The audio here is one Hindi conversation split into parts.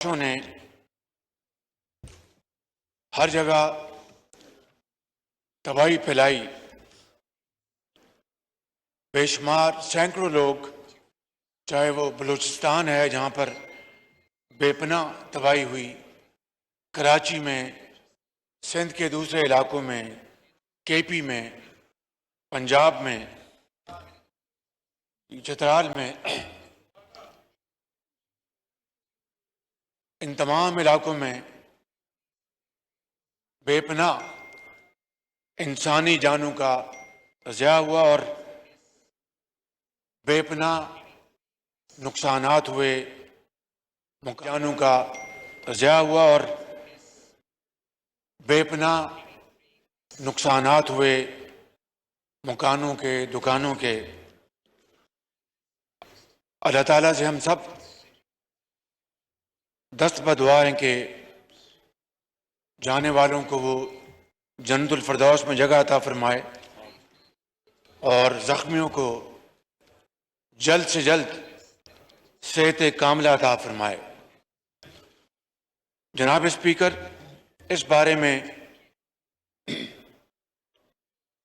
ने हर जगह तबाही फैलाई। बेशुमार सैकड़ों लोग, चाहे वो बलूचिस्तान है जहां पर बेपनाह तबाही हुई, कराची में, सिंध के दूसरे इलाकों में, केपी में, पंजाब में, चतराल में, इन तमाम इलाकों में बेपनाह इंसानी जानों का ज़िया हुआ और बेपनाह नुकसानात हुए, जानों का ज़िया हुआ और बेपनाह नुकसानात हुए मकानों के, दुकानों के। अल्लाह ताला से हम सब दस्त बदुआ हैं कि जाने वालों को वो जन्नतुल फिरदौस में जगह अता फरमाए और ज़ख्मियों को जल्द से जल्द सेहत कामिला अता फरमाए। जनाब स्पीकर, इस बारे में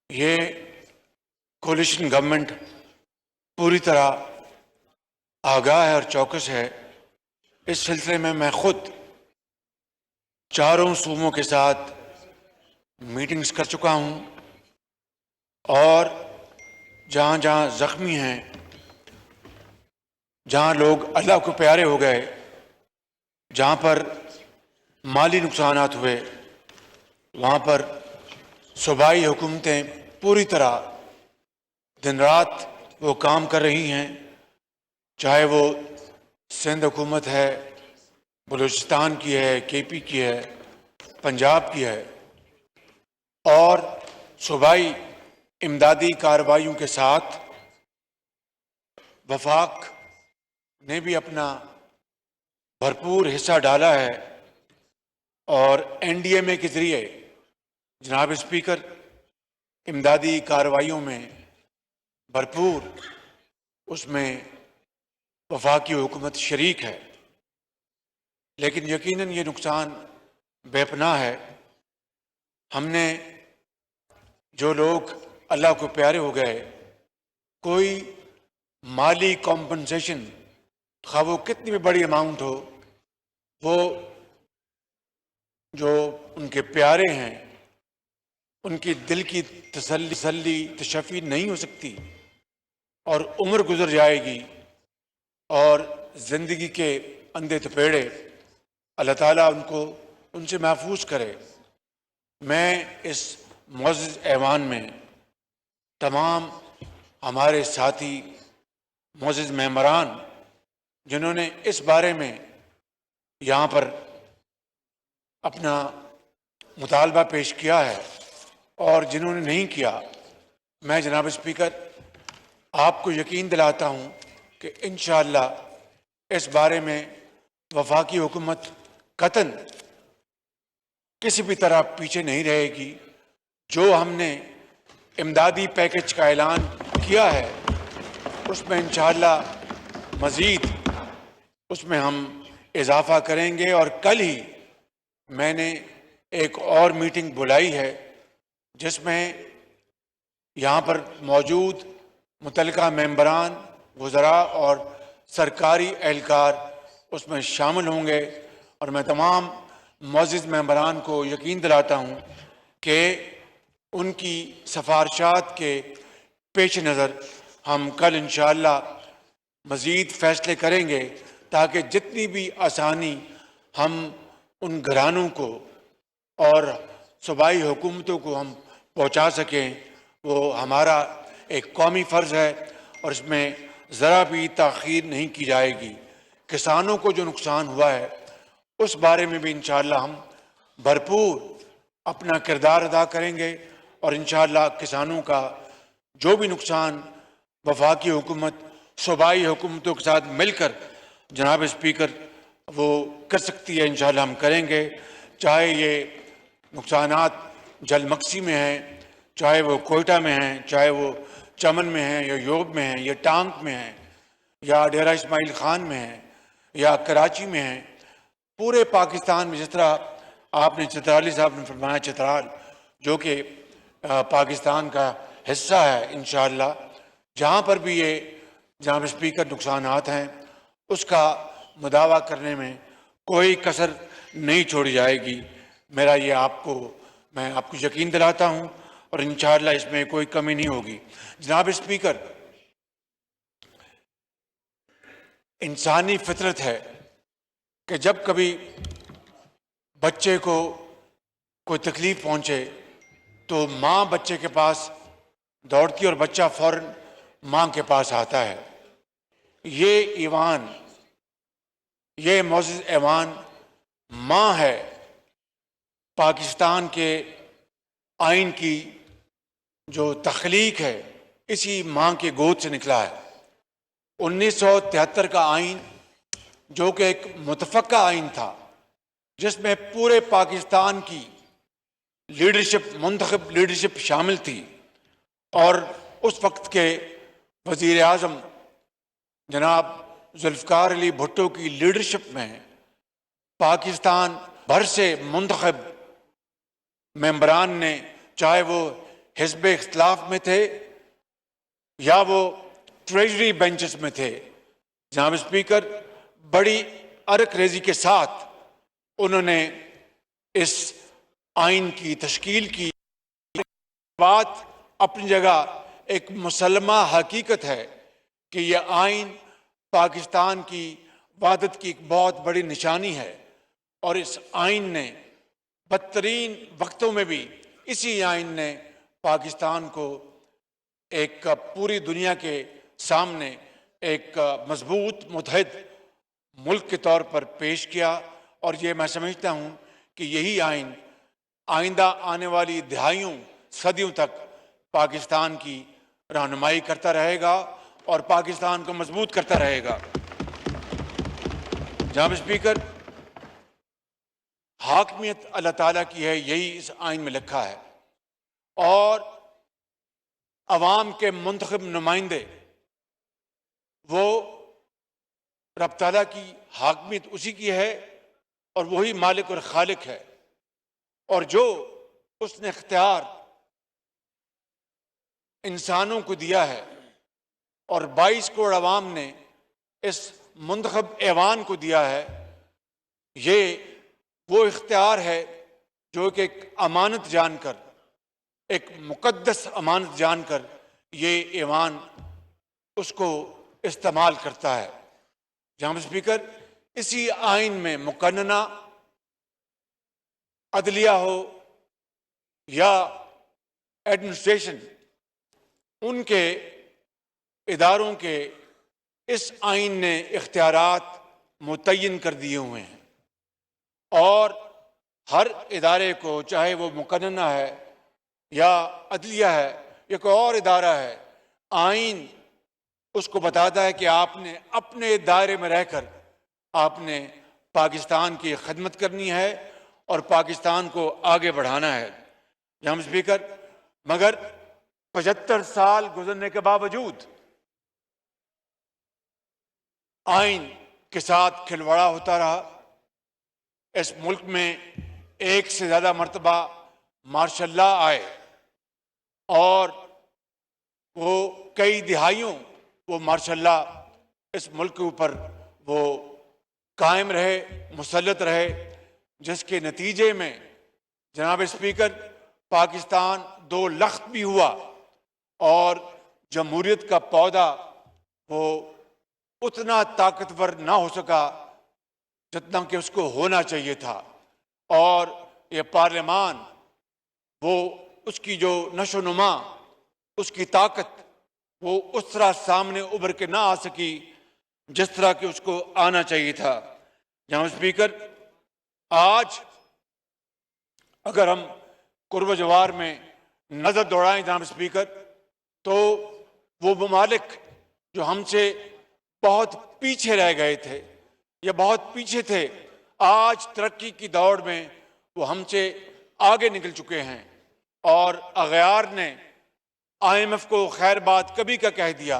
ये कोलिशन गवर्नमेंट पूरी तरह आगाह है और चौकस है। इस सिलसिले में मैं खुद चारों सूबों के साथ मीटिंग्स कर चुका हूं और जहां जहां जख्मी हैं, जहां लोग अल्लाह को प्यारे हो गए, जहां पर माली नुकसानात हुए, वहां पर सूबाई हुकूमतें पूरी तरह दिन रात वो काम कर रही हैं, चाहे वो सिंध हुकूमत है, बलूचिस्तान की है, केपी की है, पंजाब की है, और सूबाई इमदादी कार्रवाइयों के साथ वफाक ने भी अपना भरपूर हिस्सा डाला है और एनडीएमए के जरिए जनाब स्पीकर इमदादी कार्रवाइयों में भरपूर उसमें वफाकी हुकूमत शरीक है। लेकिन यकीनन ये नुकसान बेपनाह है। हमने जो लोग अल्लाह को प्यारे हो गए, कोई माली कॉम्पनसेशन, खा वो कितनी भी बड़ी अमाउंट हो, वो जो उनके प्यारे हैं उनकी दिल की तसल्ली तशफ़ी नहीं हो सकती और उम्र गुजर जाएगी और ज़िंदगी के अंधे थपेड़े अल्लाह ताला उनको उनसे महफूज करे। मैं इस मुअज़्ज़ज़ ऐवान में तमाम हमारे साथी मुअज़्ज़ज़ मेंबरान जिन्होंने इस बारे में यहाँ पर अपना मुतालबा पेश किया है और जिन्होंने नहीं किया, मैं जनाब स्पीकर आपको यकीन दिलाता हूँ कि इंशाअल्लाह इस बारे में वफाकी हुकूमत कतन किसी भी तरह पीछे नहीं रहेगी। जो हमने इमदादी पैकेज का ऐलान किया है उसमें इंशाअल्लाह मज़ीद उसमें हम इजाफ़ा करेंगे और कल ही मैंने एक और मीटिंग बुलाई है जिसमें यहाँ पर मौजूद मुतल्लिका मेंबरान, वज़रा और सरकारी एहलकार उसमें शामिल होंगे और मैं तमाम मुअज़्ज़ज़ मेंबरान को यकीन दिलाता हूँ कि उनकी सिफारिशात के पेश नज़र हम कल इंशाअल्लाह मज़ीद फ़ैसले करेंगे ताकि जितनी भी आसानी हम उन घरानों को और सूबाई हुकूमतों को हम पहुँचा सकें, वो हमारा एक कौमी फ़र्ज़ है और इसमें ज़रा भी ताख़ीर नहीं की जाएगी। किसानों को जो नुकसान हुआ है उस बारे में भी इंशाअल्लाह हम भरपूर अपना किरदार अदा करेंगे और इंशाअल्लाह किसानों का जो भी नुकसान वफाकी हुकूमत सूबाई हुकूमतों के साथ मिलकर जनाब स्पीकर वो कर सकती है, इंशाअल्लाह हम करेंगे। चाहे ये नुकसानात जलमक्सी में हैं, चाहे वो कोयटा में हैं, चाहे वो चमन में हैं या योब में हैं या टांग में हैं या डेरा इस्माइल खान में हैं या कराची में हैं, पूरे पाकिस्तान में जिस तरह आपने चित्राली साहब ने फरमाया, चित्राल जो कि पाकिस्तान का हिस्सा है, इंशाअल्लाह जहाँ पर भी ये जनाब स्पीकर नुकसानात हैं उसका मुदावा करने में कोई कसर नहीं छोड़ी जाएगी। मैं आपको यकीन दिलाता हूँ और इंशाअल्लाह इसमें कोई कमी नहीं होगी। जनाब स्पीकर, इंसानी फितरत है कि जब कभी बच्चे को कोई तकलीफ पहुंचे तो माँ बच्चे के पास दौड़ती और बच्चा फौरन माँ के पास आता है। ये मौजूद ऐवान माँ है, पाकिस्तान के आइन की जो तख्लीक है इसी माँ के गोद से निकला है। 1973 का आइन जो कि एक मुतफ़क्का आइन था जिसमें पूरे पाकिस्तान की लीडरशिप, मुंतखब लीडरशिप शामिल थी और उस वक्त के वज़ीर आज़म जनाब जुल्फ़िकार अली भुट्टो की लीडरशिप में पाकिस्तान भर से मुंतखब मेंबरान ने, चाहे वो हिज़्ब इख्तिलाफ में थे या वो ट्रेजरी बेंचेस में थे, जनाब स्पीकर बड़ी अरक-रेज़ी के साथ उन्होंने इस आइन की तश्कील की। बात अपनी जगह एक मुसल्लमा हकीकत है कि यह आइन पाकिस्तान की वहदत की एक बहुत बड़ी निशानी है और इस आइन ने बदतरीन वक्तों में भी इसी आइन ने पाकिस्तान को एक पूरी दुनिया के सामने एक मजबूत मुत्तहिद मुल्क के तौर पर पेश किया। और ये मैं समझता हूँ कि यही आइन आइंदा आने वाली दहाइयों, सदियों तक पाकिस्तान की रहनुमाई करता रहेगा और पाकिस्तान को मजबूत करता रहेगा। जनाब स्पीकर, हाकमियत अल्लाह ताला की है, यही इस आइन में लिखा है और अवाम के मुंतखब नुमाइंदे वो रब ताला की हाकमियत उसी की है और वही मालिक और खालिक है और जो उसने इख्तियार इंसानों को दिया है और 22 करोड़ अवाम ने इस मुंतखब ऐवान को दिया है, ये वो इख्तियार है जो कि एक अमानत जानकर, एक मुकद्दस अमानत जानकर ये ऐवान उसको इस्तेमाल करता है। जनाब स्पीकर, इसी आइन में मुकन्नना अदलिया हो या एडमिनिस्ट्रेशन, उनके इदारों के इस आइन ने इख्तियारात मुतय्यन कर दिए हुए हैं और हर इदारे को, चाहे वो मुकन्नना है या अदलिया है या कोई और इदारा है, आइन उसको बताता है कि आपने अपने दायरे में रहकर आपने पाकिस्तान की खिदमत करनी है और पाकिस्तान को आगे बढ़ाना है। जनाब स्पीकर, मगर 75 साल गुजरने के बावजूद आइन के साथ खिलवाड़ा होता रहा। इस मुल्क में एक से ज्यादा मर्तबा मार्शल लॉ आए और वो कई दिहाइयों वो मार्शल लॉ इस मुल्क के ऊपर वो कायम रहे, मुसल्लत रहे, जिसके नतीजे में जनाब स्पीकर पाकिस्तान 2 लख्त भी हुआ और जमहूरियत का पौधा वो उतना ताकतवर ना हो सका जितना कि उसको होना चाहिए था और ये पार्लियामान वो उसकी जो नशोनुमा, उसकी ताकत वो उस तरह सामने उभर के ना आ सकी जिस तरह कि उसको आना चाहिए था। जनाब स्पीकर, आज अगर हम कुर्ब जवार में नजर दौड़ाएं जनाब स्पीकर, तो वो ममालिक जो हमसे बहुत पीछे रह गए थे या बहुत पीछे थे, आज तरक्की की दौड़ में वो हमसे आगे निकल चुके हैं और अगयार ने IMF को खैर बात कभी का कह दिया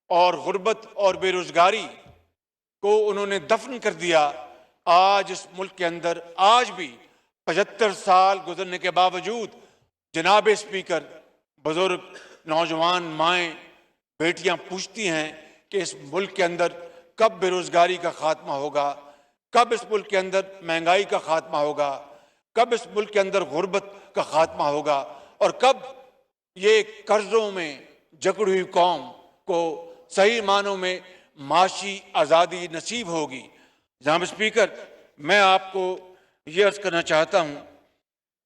और गुर्बत और बेरोजगारी को उन्होंने दफन कर दिया आज इस मुल्क के अंदर आज भी 75 साल गुजरने के बावजूद जनाब स्पीकर, बुजुर्ग, नौजवान माएँ, बेटियां पूछती हैं कि इस मुल्क के अंदर कब बेरोजगारी का खात्मा होगा, कब इस मुल्क के अंदर महंगाई का खात्मा होगा, कब इस मुल्क के अंदर गुर्बत का खात्मा होगा और कब ये कर्जों में जकड़ी हुई कौम को सही मानों में माशी आज़ादी नसीब होगी। जनाब स्पीकर, मैं आपको ये अर्ज करना चाहता हूँ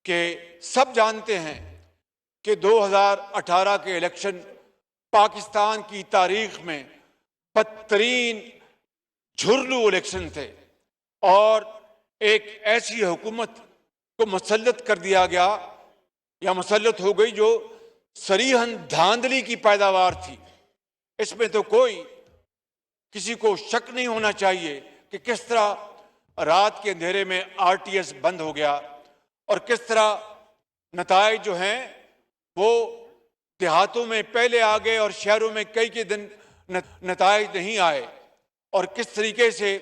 कि सब जानते हैं कि 2018 के इलेक्शन पाकिस्तान की तारीख में बदतरीन झुरलू इलेक्शन थे और एक ऐसी हुकूमत को मुसल्लत कर दिया गया या मुसल्लत हो गई जो सरीहन धांधली की पैदावार थी। इसमें तो कोई किसी को शक नहीं होना चाहिए कि किस तरह रात के अंधेरे में आरटीएस बंद हो गया और किस तरह नताइज जो हैं वो देहातों में पहले आ गए और शहरों में कई दिन नताइज नहीं आए और किस तरीके से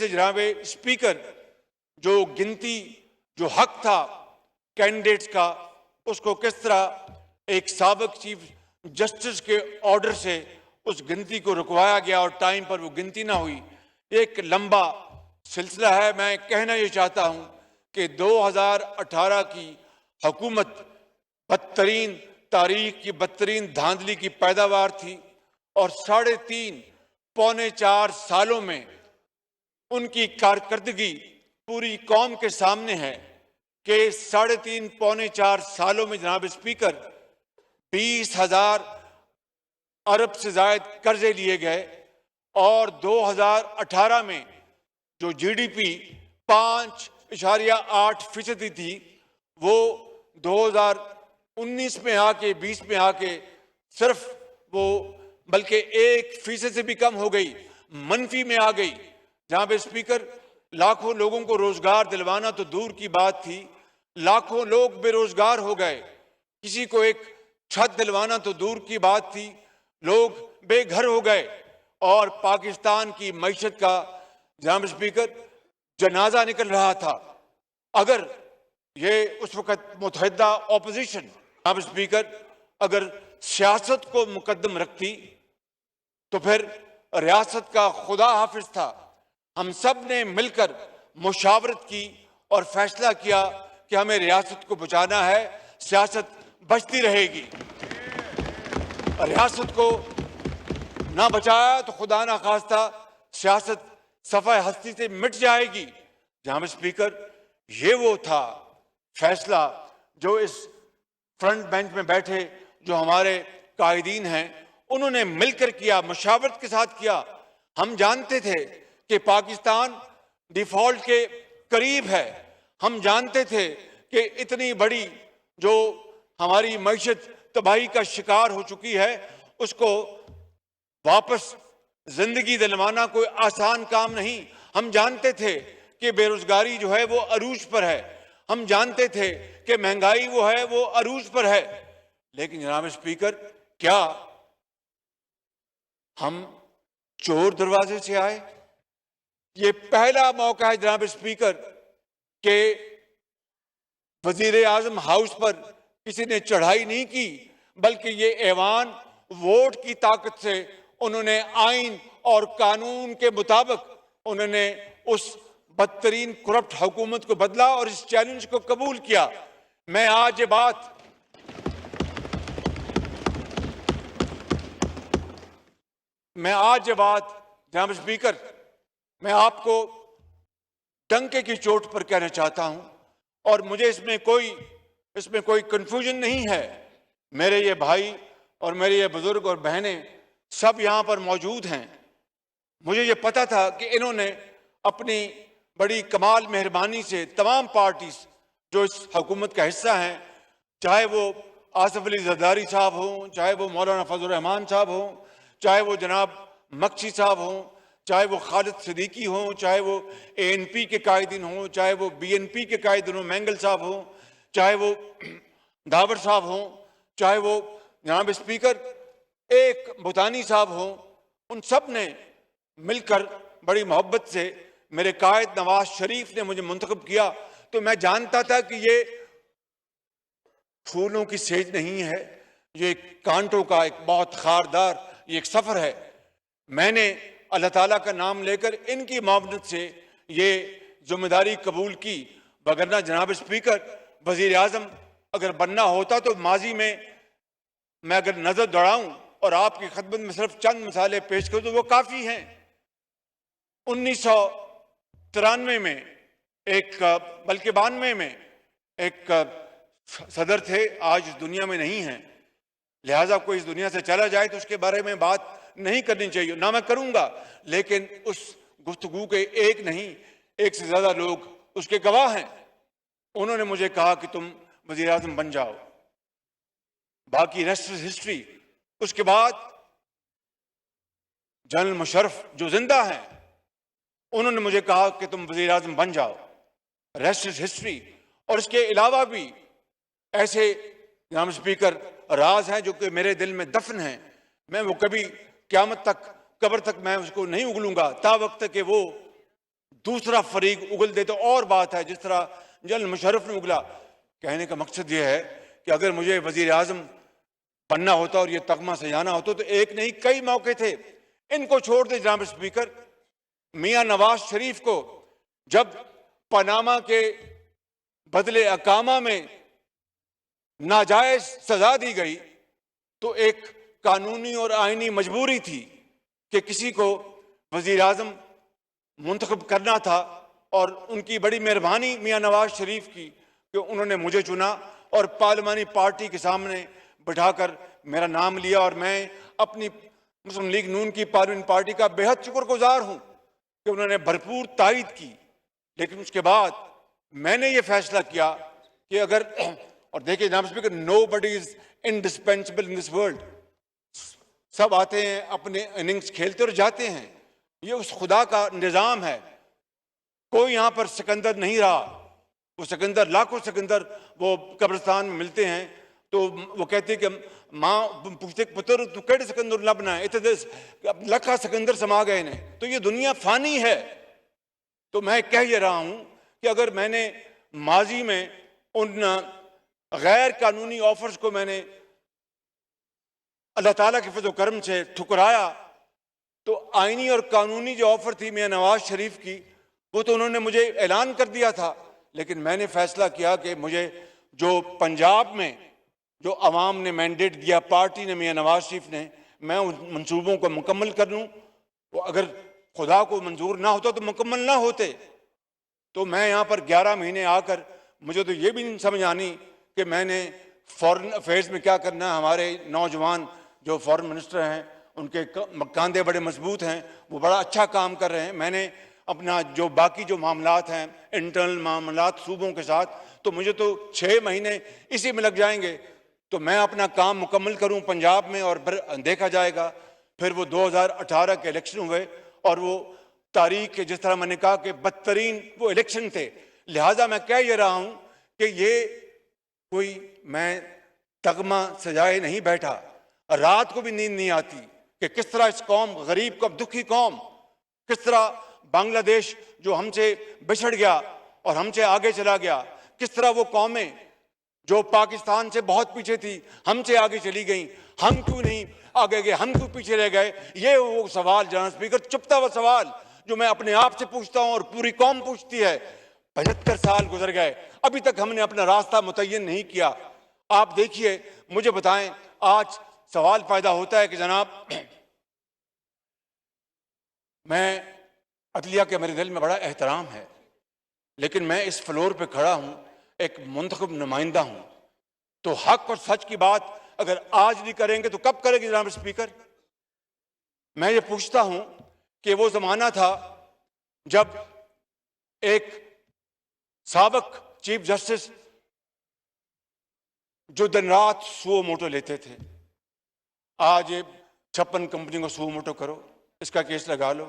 जनाब स्पीकर जो गिनती जो हक था कैंडिडेट्स का उसको किस तरह एक साबिक चीफ जस्टिस के ऑर्डर से उस गिनती को रुकवाया गया और टाइम पर वो गिनती ना हुई। एक लंबा सिलसिला है। मैं कहना ये चाहता हूं कि 2018 की हुकूमत बदतरीन तारीख की बदतरीन धांधली की पैदावार थी और 3.5 पौने 4 सालों में उनकी कारकर्दगी पूरी कौम के सामने है कि 3.5 पौने 4 सालों में जनाब स्पीकर 20,000 अरब से जायद कर्जे लिए गए और 2018 में जो जीडीपी 5.8% थी वो 2019 में आके 20 में आके सिर्फ वो बल्कि 1% से भी कम हो गई, मनफी में आ गई। जनाब स्पीकर, लाखों लोगों को रोजगार दिलवाना तो दूर की बात थी, लाखों लोग बेरोजगार हो गए। किसी को एक छत दिलवाना तो दूर की बात थी, लोग बेघर हो गए और पाकिस्तान की मईशत का जनाब स्पीकर जनाजा निकल रहा था। अगर ये उस वक्त मुतहदा ऑपोजिशन जनाब स्पीकर अगर सियासत को मुकद्दम रखती तो फिर रियासत का खुदा हाफिज था। हम सब ने मिलकर मुशावरत की और फैसला किया कि हमें रियासत को बचाना है, सियासत बचती रहेगी। रियासत को ना बचाया तो खुदा ना खास्ता सियासत सफाए हस्ती से मिट जाएगी। जनाब स्पीकर, ये वो था फैसला जो इस फ्रंट बेंच में बैठे जो हमारे कायदीन हैं उन्होंने मिलकर किया, मुशावरत के साथ किया। हम जानते थे कि पाकिस्तान डिफॉल्ट के करीब है, हम जानते थे कि इतनी बड़ी जो हमारी मईशत तबाही का शिकार हो चुकी है उसको वापस जिंदगी दिलवाना कोई आसान काम नहीं। हम जानते थे कि बेरोजगारी जो है वो अरूज पर है, हम जानते थे कि महंगाई वो है वो अरूज पर है। लेकिन जनाब स्पीकर, क्या हम चोर दरवाजे से आए? ये पहला मौका है जनाब स्पीकर कि वजीर आजम हाउस पर किसी ने चढ़ाई नहीं की, बल्कि ये ऐवान वोट की ताकत से उन्होंने आइन और कानून के मुताबिक उन्होंने उस बदतरीन करप्ट हुकूमत को बदला और इस चैलेंज को कबूल किया। मैं आज ये बात जनाब स्पीकर, मैं आपको डंके की चोट पर कहना चाहता हूं और मुझे इसमें कोई कंफ्यूजन नहीं है। मेरे ये भाई और मेरे ये बुजुर्ग और बहनें सब यहां पर मौजूद हैं। मुझे ये पता था कि इन्होंने अपनी बड़ी कमाल मेहरबानी से तमाम पार्टीज जो इस हुकूमत का हिस्सा हैं, चाहे वो आसिफ अली जरदारी साहब हों, चाहे वो मौलाना फजल रहमान साहब हों, चाहे वो जनाब मक्सी साहब हों, चाहे वो खालिद सिद्दीकी हों, चाहे वो एएनपी के कायदीन हों, चाहे वो बीएनपी के कायदीन हों, मैंगल साहब हों, चाहे वो दावर साहब हों, चाहे वो जनाब स्पीकर एक बुतानी साहब हों, उन सब ने मिलकर बड़ी मोहब्बत से मेरे कायद नवाज शरीफ ने मुझे मुंतखब किया तो मैं जानता था कि ये फूलों की सेज नहीं है, ये कांटों का एक बहुत खारदार ये एक सफर है। मैंने अल्लाह ताला का नाम लेकर इनकी मावनत से ये जिम्मेदारी कबूल की, वगरना जनाब स्पीकर वजीर आजम अगर बनना होता तो माजी में मैं अगर नजर दौड़ाऊं और आपकी खदमत में सिर्फ चंद मिसालें पेश करूं तो वो काफी हैं। 1993 में बल्कि 92 में एक सदर थे, आज इस दुनिया में नहीं है, लिहाजा कोई इस दुनिया से चला जाए तो उसके बारे में बात नहीं करनी चाहिए, ना मैं करूंगा, लेकिन उस गुफ्तगू के एक नहीं एक से ज्यादा लोग उसके गवाह हैं। उन्होंने मुझे कहा कि तुम वजीर आजम बन जाओ, बाकी रेस्ट इज हिस्ट्री। उसके बाद जनरल मुशर्रफ जो जिंदा हैं उन्होंने मुझे कहा कि तुम वजीर आजम बन जाओ, रेस्ट इज हिस्ट्री। और इसके अलावा भी ऐसे जनाब स्पीकर राज हैं जो कि मेरे दिल में दफन हैं, मैं वो कभी क़यामत तक कब्र तक मैं उसको नहीं उगलूंगा, ता वक्त कि वो दूसरा फरीक उगल दे तो और बात है, जिस तरह जनरल मुशर्रफ ने उगला। कहने का मकसद ये है कि अगर मुझे वजीर आजम बनना होता और ये तगमा सजाना होता तो एक नहीं कई मौके थे। इनको छोड़ दे जनाब स्पीकर, मियां नवाज शरीफ को जब पनामा के बदले अकामा में नाजायज सजा दी गई तो एक कानूनी और आईनी मजबूरी थी कि किसी को वजीर आजम मुंतखब करना था, और उनकी बड़ी मेहरबानी मियां नवाज शरीफ की कि उन्होंने मुझे चुना और पार्लिमानी पार्टी के सामने बिठाकर मेरा नाम लिया। और मैं अपनी मुस्लिम लीग नून की पार्लियामेंट पार्टी का बेहद शुक्रगुजार हूं कि उन्होंने भरपूर तायद की। लेकिन उसके बाद मैंने ये फैसला किया कि अगर, और देखिए जनाब speaker, nobody is indispensable in this world, सब आते हैं अपने इनिंग्स खेलते और जाते हैं, ये उस खुदा का निज़ाम है। कोई यहां पर सिकंदर नहीं रहा, वो सिकंदर लाखों सिकंदर वो कब्रिस्तान में मिलते हैं तो वो कहते हैं कि माँ पूछते पुत्र तू केड़े सिकंदर लभना है, इतने लखा सिकंदर समा गए ने, तो ये दुनिया फानी है। तो मैं कह ये रहा हूं कि अगर मैंने माजी में उन गैर कानूनी ऑफर्स को मैंने अल्लाह ताला के फज़ल करम से ठुकराया तो आईनी और कानूनी जो ऑफर थी मियां नवाज शरीफ की वो तो उन्होंने मुझे ऐलान कर दिया था। लेकिन मैंने फैसला किया कि मुझे जो पंजाब में जो अवाम ने मैंडेट दिया, पार्टी ने, मियां नवाज शरीफ ने, मैं उन मंसूबों को मुकम्मल कर लूँ। वो अगर खुदा को मंजूर ना होता तो मुकम्मल ना होते। तो मैं यहाँ पर 11 महीने आकर मुझे तो ये भी नहीं समझ आनी कि मैंने फॉरेन अफेयर्स में क्या करना है। हमारे नौजवान जो फॉरेन मिनिस्टर हैं उनके कंधे बड़े मजबूत हैं, वो बड़ा अच्छा काम कर रहे हैं। मैंने अपना जो बाकी जो मामलात हैं, इंटरनल मामलात सूबों के साथ, तो मुझे तो 6 महीने इसी में लग जाएंगे। तो मैं अपना काम मुकम्मल करूं पंजाब में और फिर देखा जाएगा। फिर वो 2018 के इलेक्शन हुए और वो तारीख के, जिस तरह मैंने कहा कि बदतरीन वो इलेक्शन थे। लिहाजा मैं कह ये रहा हूं कि ये कोई मैं तगमा सजाए नहीं बैठा, रात को भी नींद नहीं आती कि किस तरह इस कौम, गरीब कौम, दुखी कौम, किस तरह बांग्लादेश जो हमसे बिछड़ गया और हमसे आगे चला गया, किस तरह वो कौमें जो पाकिस्तान से बहुत पीछे थी हमसे आगे चली गई, हम क्यों नहीं आगे गए, हम क्यों पीछे रह गए। ये वो सवाल जनाब स्पीकर, चुपता हुआ सवाल जो मैं अपने आप से पूछता हूं और पूरी कौम पूछती है। 75 साल गुजर गए, अभी तक हमने अपना रास्ता मुतय्यन नहीं किया। आप देखिए, मुझे बताएं, आज सवाल पैदा होता है कि जनाब मैं अदलिया के मेरे दिल में बड़ा एहतराम है, लेकिन मैं इस फ्लोर पे खड़ा हूं, एक मुंतखब नुमाइंदा हूं, तो हक और सच की बात अगर आज नहीं करेंगे तो कब करेंगे जनाब स्पीकर। मैं ये पूछता हूं कि वो जमाना था जब एक साबिक चीफ जस्टिस जो दिन रात सुओ मोटो लेते थे, आज ये 56 कंपनी को सुओ मोटो करो, इसका केस लगा लो,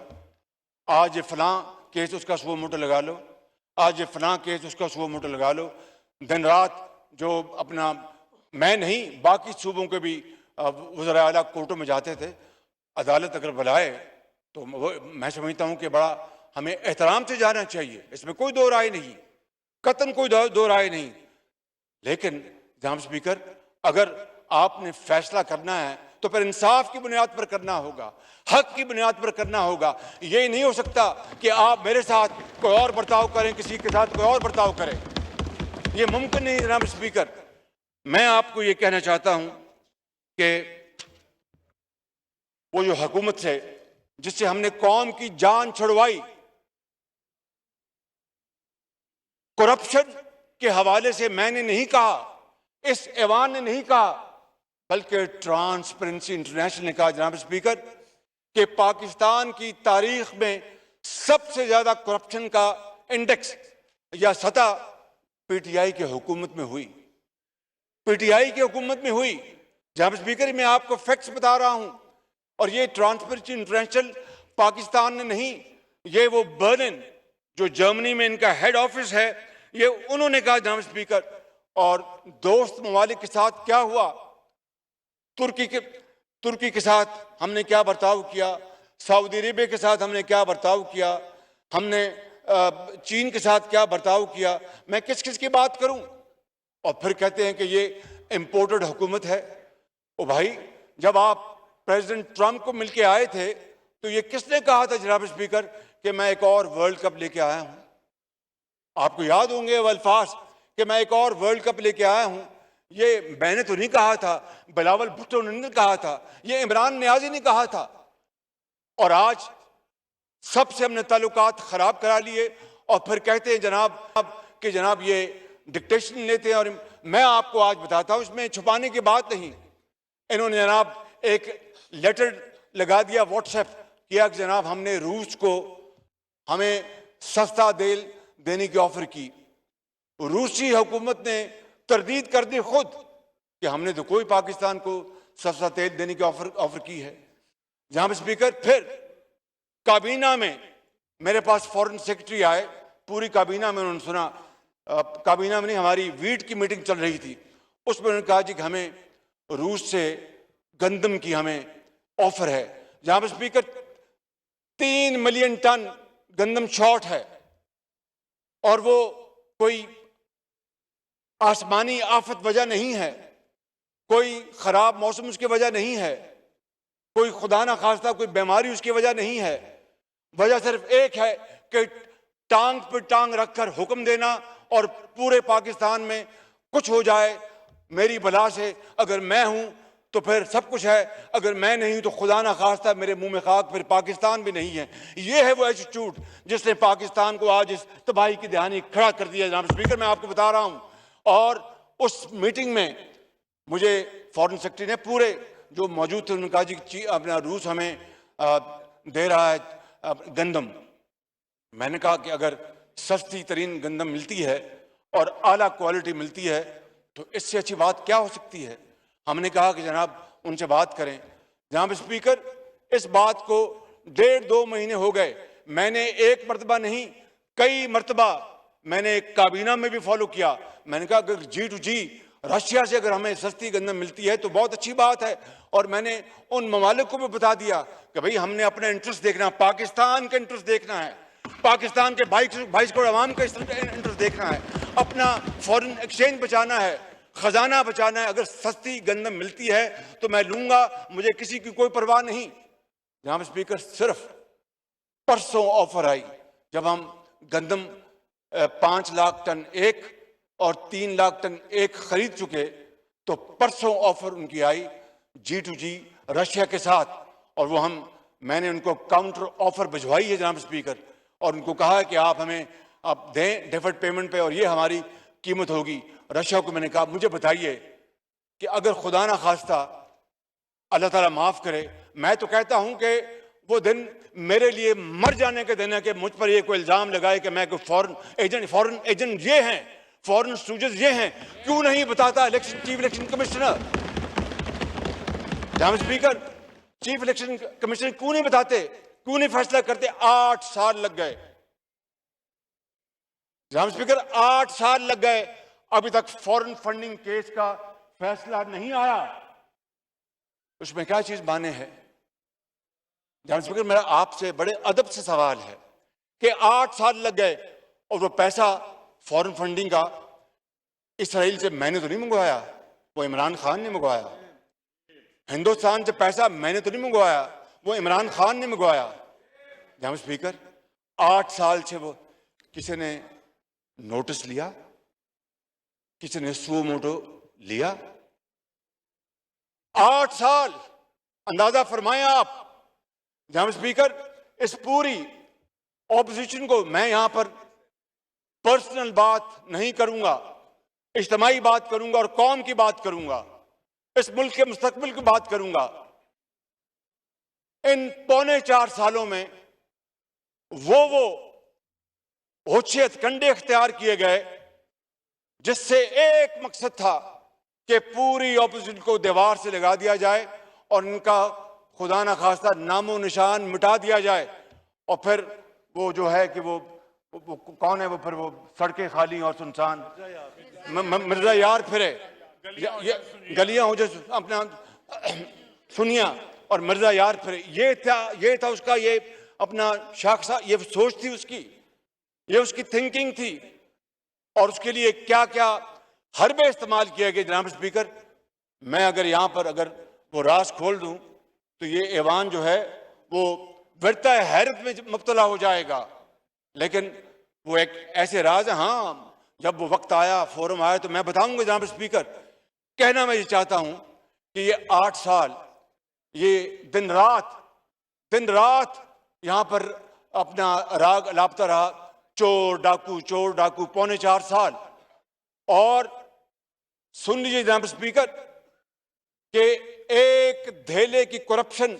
आज ये फलां केस उसका सुओ मोटो लगा लो, आज ये फलां केस उसका सुओ मोटो लगा लो। दिन रात जो अपना, मैं नहीं बाकी सूबों के भी वज़रा आला कोर्टों में जाते थे, अदालत अगर बुलाए तो मैं समझता हूँ कि बड़ा हमें एहतराम से जाना चाहिए, इसमें कोई दो राय नहीं, कतन कोई दो राय नहीं। लेकिन जनाब स्पीकर, अगर आपने फैसला करना है तो फिर इंसाफ की बुनियाद पर करना होगा, हक की बुनियाद पर करना होगा। ये नहीं हो सकता कि आप मेरे साथ कोई और बर्ताव करें, किसी के साथ कोई और बर्ताव करें। ये मुमकिन नहीं जनाब स्पीकर। मैं आपको ये कहना चाहता हूं कि वो जो हुकूमत है जिससे हमने कौम की जान छुड़वाई, करप्शन के हवाले से मैंने नहीं कहा, इस ऐवान ने नहीं कहा, बल्कि ट्रांसपेरेंसी इंटरनेशनल ने कहा जनाब स्पीकर कि पाकिस्तान की तारीख में सबसे ज्यादा करप्शन का इंडेक्स या सतह पीटीआई की हुकूमत में हुई, पीटीआई की हुकूमत में हुई। जनाब स्पीकर, मैं आपको फैक्ट्स बता रहा हूं, और ये ट्रांसपेरेंसी इंटरनेशनल पाकिस्तान ने नहीं, ये वो बर्लिन जो जर्मनी में इनका हेड ऑफिस है, ये उन्होंने कहा जनाब स्पीकर। और दोस्त ममालिक के साथ क्या हुआ, तुर्की के साथ हमने क्या बर्ताव किया, सऊदी अरेबिया के साथ हमने क्या बर्ताव किया, हमने चीन के साथ क्या बर्ताव किया, मैं किस किस की बात करूं। और फिर कहते हैं कि ये इंपोर्टेड हुकूमत है। ओ भाई, जब आप प्रेसिडेंट ट्रंप को मिलके आए थे तो ये किसने कहा था जनाब स्पीकर कि मैं एक और वर्ल्ड कप लेके आया हूं? आपको याद होंगे वो अल्फाज कि मैं एक और वर्ल्ड कप लेके आया हूं। ये मैंने तो नहीं कहा था, बिलावल भुट्टो ने नहीं कहा था, ये इमरान नियाजी ने कहा था। और आज सबसे हमने ताल्लुकात खराब करा लिए और फिर कहते हैं जनाब ये डिक्टेशन लेते हैं। और मैं आपको आज बताता हूं, इसमें छुपाने की बात नहीं। इन्होंने जनाब एक लेटर लगा दिया, व्हाट्सएप किया कि जनाब हमने रूस को हमें सस्ता तेल देने की ऑफर की। रूसी हुकूमत ने तरदीद कर दी खुद कि हमने तो कोई पाकिस्तान को सस्ता तेल देने की ऑफर की है। जनाब स्पीकर, फिर काबीना में मेरे पास फॉरेन सेक्रेटरी आए, पूरी काबीना में उन्होंने सुना, काबीना में नहीं, हमारी वीट की मीटिंग चल रही थी, उसमें उन्होंने कहा जी कि हमें रूस से गंदम की हमें ऑफर है। जनाब स्पीकर, 3 मिलियन टन गंदम शॉर्ट है और वो कोई आसमानी आफत वजह नहीं है, कोई खराब मौसम उसकी वजह नहीं है, कोई खुदा ना खास्ता कोई बीमारी उसकी वजह नहीं है। वजह सिर्फ एक है कि टांग पर टांग रखकर हुक्म देना और पूरे पाकिस्तान में कुछ हो जाए मेरी भला से। अगर मैं हूं तो फिर सब कुछ है, अगर मैं नहीं हूं तो खुदा ना खास्ता मेरे मुंह में खाक, फिर पाकिस्तान भी नहीं है। ये है वो एटीट्यूड जिसने पाकिस्तान को आज इस तबाही की दहानी खड़ा कर दिया। जनाब स्पीकर, मैं आपको बता रहा हूं, और उस मीटिंग में मुझे फॉरेन सेक्रेटरी ने पूरे जो मौजूद थे उन्होंने कहा जी अपना रूस हमें दे रहा है गंदम। मैंने कहा कि अगर सस्ती तरीन गंदम मिलती है और आला क्वालिटी मिलती है तो इससे अच्छी बात क्या हो सकती है। हमने कहा कि जनाब उनसे बात करें। जनाब स्पीकर, इस बात को 1.5-2 महीने हो गए, मैंने एक मरतबा नहीं कई मरतबा मैंने काबीना में भी फॉलो किया। मैंने कहा अगर G2G रशिया से अगर हमें सस्ती गंदम मिलती है तो बहुत अच्छी बात है। और मैंने उन ममालिक को भी बता दिया कि भाई हमने अपना इंटरेस्ट देखना, पाकिस्तान का इंटरेस्ट देखना है, पाकिस्तान के 22 करोड़ अवाम का इंटरेस्ट देखना है, अपना फॉरेन एक्सचेंज बचाना है, खजाना बचाना है। अगर सस्ती गंदम मिलती है तो मैं लूंगा, मुझे किसी की कोई परवाह नहीं। जनाब स्पीकर, सिर्फ परसों ऑफर आई जब हम गंदम 5 लाख टन एक और 3 लाख टन एक खरीद चुके, तो परसों ऑफर उनकी आई G2G रशिया के साथ, और वो मैंने उनको काउंटर ऑफर भिजवाई है जनाब स्पीकर, और उनको कहा है कि आप हमें आप दें डेफर्ड पेमेंट पे और ये हमारी कीमत होगी। रशिया को मैंने कहा मुझे बताइए कि अगर खुदा ना खास्ता अल्लाह ताला माफ करे, मैं तो कहता हूं कि वो दिन मेरे लिए मर जाने का दिन है कि मुझ पर ये कोई इल्जाम लगाए कि मैं कोई फॉरेन एजेंट ये हैं, फॉरेन स्टूडेंट्स ये हैं। क्यों नहीं बताता चीफ इलेक्शन कमिश्नर? जनाब स्पीकर, चीफ इलेक्शन कमिश्नर क्यों नहीं बताते, क्यों नहीं फैसला करते? 8 साल लग गए जनाब स्पीकर, 8 साल लग गए, अभी तक फॉरेन फंडिंग केस का फैसला नहीं आया। उसमें क्या चीज माने है? जनाब स्पीकर, मेरा आपसे बड़े अदब से सवाल है कि 8 साल लग गए और वो पैसा फॉरेन फंडिंग का इसराइल से मैंने तो नहीं मंगवाया, वो इमरान खान ने मंगवाया। हिंदुस्तान से पैसा मैंने तो नहीं मंगवाया, वो इमरान खान ने मंगवाया। जनाब स्पीकर, 8 साल से वो किसी ने नोटिस लिया, किसी ने सुओ मोटो लिया? 8 साल, अंदाजा फरमाएं आप। जनाब स्पीकर, इस पूरी ऑपोजिशन को मैं यहां पर पर्सनल बात नहीं करूंगा, इज्तिमाई बात करूंगा और कौम की बात करूंगा, इस मुल्क के मुस्तकबिल की बात करूंगा। इन 4.25 सालों में वो होशियत कंडे इख्तियार किए गए जिससे एक मकसद था कि पूरी ऑपोजिशन को दीवार से लगा दिया जाए और इनका खुदा न खास्ता नामो निशान मिटा दिया जाए। और फिर वो जो है कि वो कौन है वो, फिर वो सड़कें खाली और सुनसान मिर्जा यार फिरे, गलियां हो जो अपना सुनिया और मिर्जा यार फिरे। ये था उसका, ये अपना शाखसा, ये सोच थी उसकी, ये उसकी थिंकिंग थी। और उसके लिए क्या क्या हरबे इस्तेमाल किए गए। जनाब स्पीकर, मैं अगर यहां पर अगर वो राज खोल दूं तो ये ऐवान जो है वो विरता हैरत में मुब्तला हो जाएगा। लेकिन वो एक ऐसे राज है, हाँ जब वो वक्त आया, फोरम आया तो मैं बताऊंगा। जनाब स्पीकर, कहना मैं ये चाहता हूं कि ये 8 साल, ये दिन रात यहां पर अपना राग लापता रहा, चोर डाकू 4.25 साल। और सुन लीजिए जनाब स्पीकर कि एक धेले की करप्शन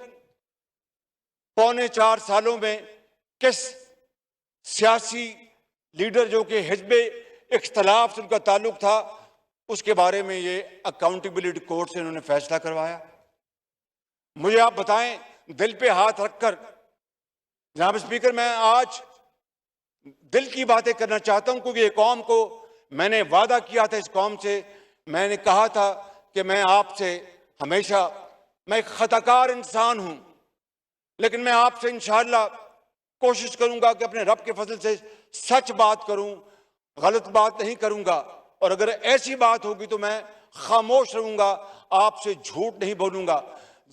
4.25 सालों में किस सियासी लीडर जो कि हिजबे इख्तलाफ से उनका ताल्लुक था, उसके बारे में ये अकाउंटेबिलिटी कोर्ट से उन्होंने फैसला करवाया। मुझे आप बताएं, दिल पे हाथ रखकर जनाब स्पीकर, मैं आज दिल की बातें करना चाहता हूं, क्योंकि ये कौम को मैंने वादा किया था, इस कौम से मैंने कहा था कि मैं आपसे हमेशा, मैं एक खताकार इंसान हूं, लेकिन मैं आपसे इंशाअल्लाह कोशिश करूंगा कि अपने रब के फजल से सच बात करूं, गलत बात नहीं करूंगा। और अगर ऐसी बात होगी तो मैं खामोश रहूंगा, आपसे झूठ नहीं बोलूंगा।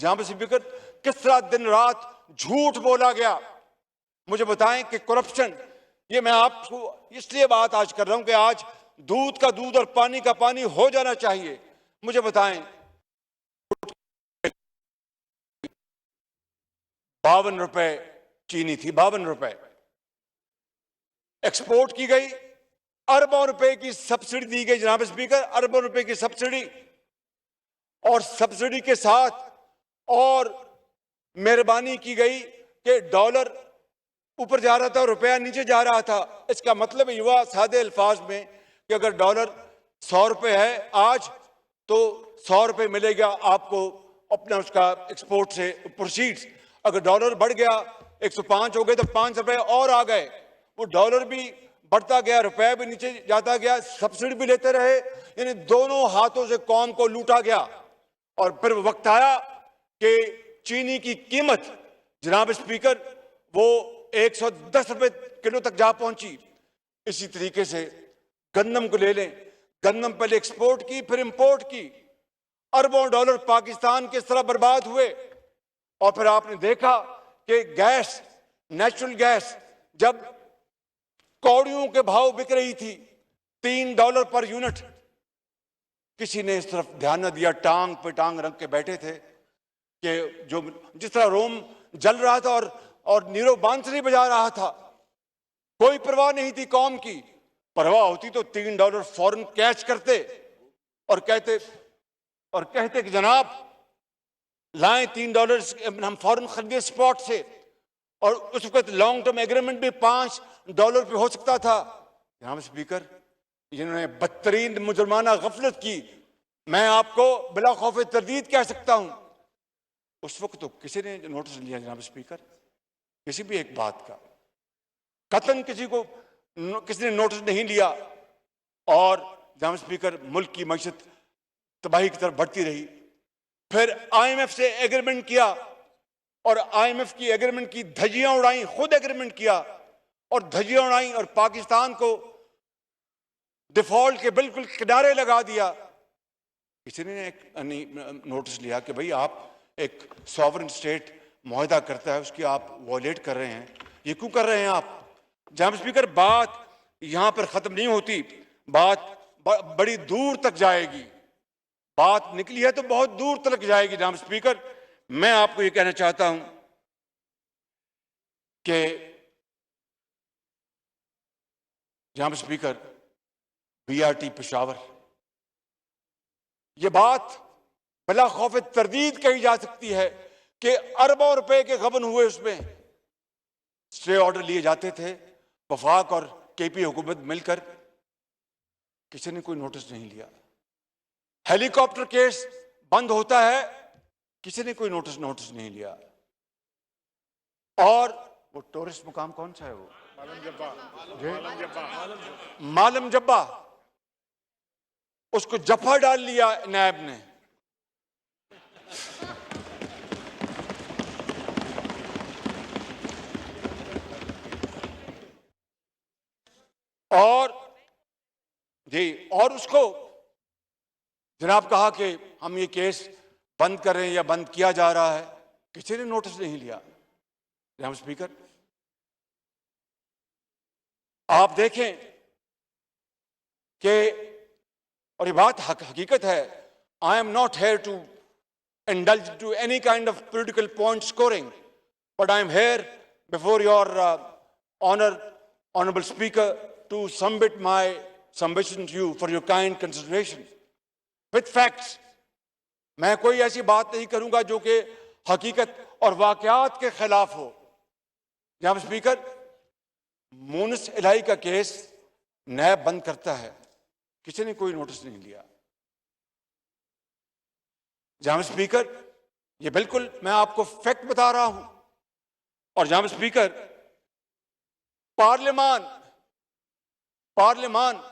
जहां स्पीकर, किस तरह दिन रात झूठ बोला गया, मुझे बताएं कि करप्शन, ये मैं आपको इसलिए बात आज कर रहा हूं कि आज दूध का दूध और पानी का पानी हो जाना चाहिए। मुझे बताएं, 52 रुपए चीनी थी, 52 रुपए एक्सपोर्ट की गई, अरबों रुपए की सब्सिडी दी गई। जनाब स्पीकर, अरबों रुपए की सब्सिडी, और सब्सिडी के साथ और मेहरबानी की गई कि डॉलर ऊपर जा रहा था और रुपया नीचे जा रहा था। इसका मतलब युवा सादे अल्फाज में कि अगर डॉलर 100 रुपए है आज, तो 100 रुपए मिलेगा आपको अपना उसका एक्सपोर्ट से प्रोसीड्स। अगर डॉलर बढ़ गया 105 हो गए तो 5 रुपए और आ गए। वो डॉलर भी बढ़ता गया, रुपया भी नीचे जाता गया, सब्सिडी भी लेते रहे, यानी दोनों हाथों से कौम को लूटा गया। और फिर वक्त आया कि चीनी की कीमत जनाब स्पीकर वो 110 रुपए किलो तक जा पहुंची। इसी तरीके से गंदम को ले लें, गंदम पहले एक्सपोर्ट की फिर इंपोर्ट की, अरबों डॉलर पाकिस्तान के इस तरह बर्बाद हुए। और फिर आपने देखा कि गैस, नेचुरल गैस जब कौड़ियों के भाव बिक रही थी, $3 पर यूनिट, किसी ने इस तरफ ध्यान न दिया, टांग पे टांग रख के बैठे थे कि जो जिस तरह रोम जल रहा था और नीरो बांसुरी बजा रहा था, कोई परवाह नहीं थी कौम की। परवाह होती तो $3 फौरन कैच करते और कहते कि जनाब लाएं $3, हम फौरन खरीदे स्पॉट से। और उस वक्त लॉन्ग टर्म एग्रीमेंट भी $5 पे हो सकता था। जनाब स्पीकर, जिन्होंने बदतरीन मुजरमाना गफलत की, मैं आपको बिला खौफ तरदीद कह सकता हूं, उस वक्त तो किसी ने नोटिस लिया जनाब स्पीकर, किसी भी एक बात का कतन किसी ने नोटिस नहीं लिया। और जनाब स्पीकर, मुल्क की मईशत तबाही की तरफ बढ़ती रही। फिर IMF से एग्रीमेंट किया और IMF की एग्रीमेंट की धज्जियां उड़ाई, खुद एग्रीमेंट किया और धज्जियां उड़ाई और पाकिस्तान को डिफॉल्ट के बिल्कुल किनारे लगा दिया। किसी ने एक नोटिस लिया कि भाई आप एक सॉवरेन स्टेट मुआहदा करता है, उसकी आप वॉयलेट कर रहे हैं, ये क्यों कर रहे हैं आप? जनाब स्पीकर, बात यहां पर खत्म नहीं होती, बात बड़ी दूर तक जाएगी। बात निकली है तो बहुत दूर तक जाएगी। जनाब स्पीकर, मैं आपको ये कहना चाहता हूं कि जनाब स्पीकर, बीआरटी पेशावर, ये बात बला खौफ तरदीद कही जा सकती है कि अरबों रुपए के गबन हुए, उसमें स्टे ऑर्डर लिए जाते थे वफाक और केपी हुकूमत मिलकर, किसी ने कोई नोटिस नहीं लिया। हेलीकॉप्टर केस बंद होता है, किसी ने कोई नोटिस नहीं लिया। और वो टूरिस्ट मुकाम कौन सा है? वो मालम जब्बा, उसको जफा डाल लिया नायब ने। और जी, और उसको जनाब कहा कि हम ये केस बंद कर रहे हैं या बंद किया जा रहा है, किसी ने नोटिस नहीं लिया। जनाब स्पीकर, आप देखें कि, और ये बात हकीकत है, I am not here to indulge to any kind of political point scoring, but I am here before your honorable speaker to submit my submission to you for your kind consideration with facts. मैं कोई ऐसी बात नहीं करूंगा जो कि हकीकत और वाकयात के खिलाफ हो। जनाब स्पीकर, मूनिस इलाही का केस नैब बंद करता है, किसी ने कोई नोटिस नहीं लिया। जनाब स्पीकर, ये बिल्कुल मैं आपको फैक्ट बता रहा हूं। और जनाब स्पीकर, पार्लियामान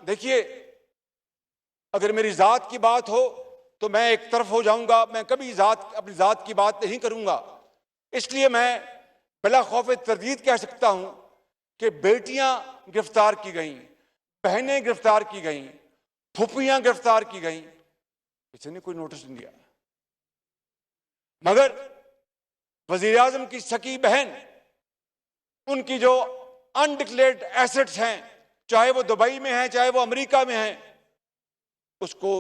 देखिए, अगर मेरी जात की बात हो तो मैं एक तरफ हो जाऊंगा, मैं कभी अपनी जात की बात नहीं करूंगा। इसलिए मैं बिला खौफ तरदीद कह सकता हूं कि बेटियां गिरफ्तार की गईं, बहनें गिरफ्तार की गईं, फुफियां गिरफ्तार की गईं, किसी ने कोई नोटिस नहीं दिया। मगर वजीर आजम की सकी बहन, उनकी जो अनडिक्लेयर्ड एसेट्स हैं, चाहे वो दुबई में है चाहे वो अमेरिका में है, उसको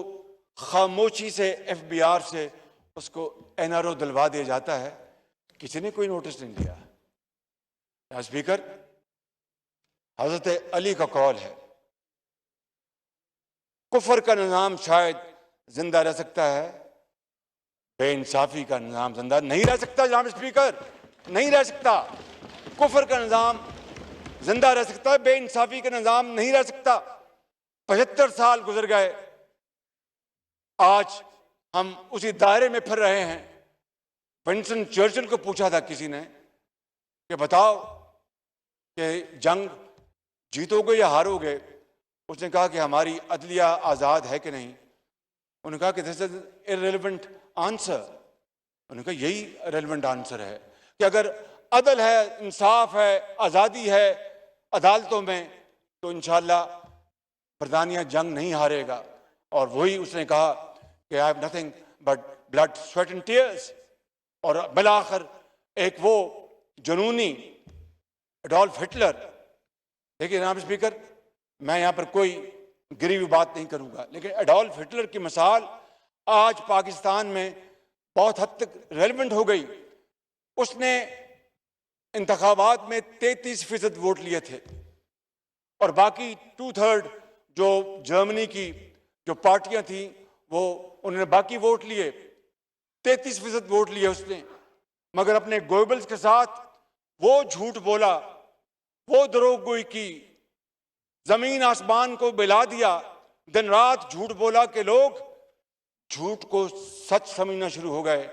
खामोशी से एफबीआर से उसको एनआरओ दिलवा दिया जाता है, किसी ने कोई नोटिस नहीं लिया। स्पीकर, हजरत अली का कौल है, कुफर का निजाम शायद जिंदा रह सकता है, बेइंसाफी का निजाम जिंदा नहीं रह सकता। जनाब स्पीकर, नहीं रह सकता। कुफर का निजाम जिंदा रह सकता है, बेइंसाफी का निजाम नहीं रह सकता। 75 साल गुजर गए, आज हम उसी दायरे में फिर रहे हैं। विंस्टन चर्चिल को पूछा था किसी ने कि बताओ कि जंग जीतोगे या हारोगे? उसने कहा कि हमारी अदलिया आज़ाद है कि नहीं। उन्होंने कहा कि दिस इज इररिलेवेंट आंसर। उन्होंने कहा यही रेलेवेंट आंसर है कि अगर अदल है, इंसाफ है, आज़ादी है अदालतों में, तो इंशाअल्लाह बरतानिया जंग नहीं हारेगा। और वही उसने कहा कि I have nothing but blood, sweat and tears. और बिलाखिर एक वो जुनूनी एडोल्फ हिटलर, देखिए जनाब स्पीकर, मैं यहाँ पर कोई गिरी हुई बात नहीं करूँगा, लेकिन एडोल्फ हिटलर की मिसाल आज पाकिस्तान में बहुत हद तक रेलेवेंट हो गई। उसने इंतखाबात में 33% वोट लिए थे और बाकी 2/3 जो जर्मनी की जो पार्टियां थी वो उन्होंने बाकी वोट लिए, 33% वोट लिए उसने। मगर अपने गोएबल्स के साथ वो झूठ बोला, वो दरोगोई की, जमीन आसमान को मिला दिया, दिन रात झूठ बोला कि लोग झूठ को सच समझना शुरू हो गए।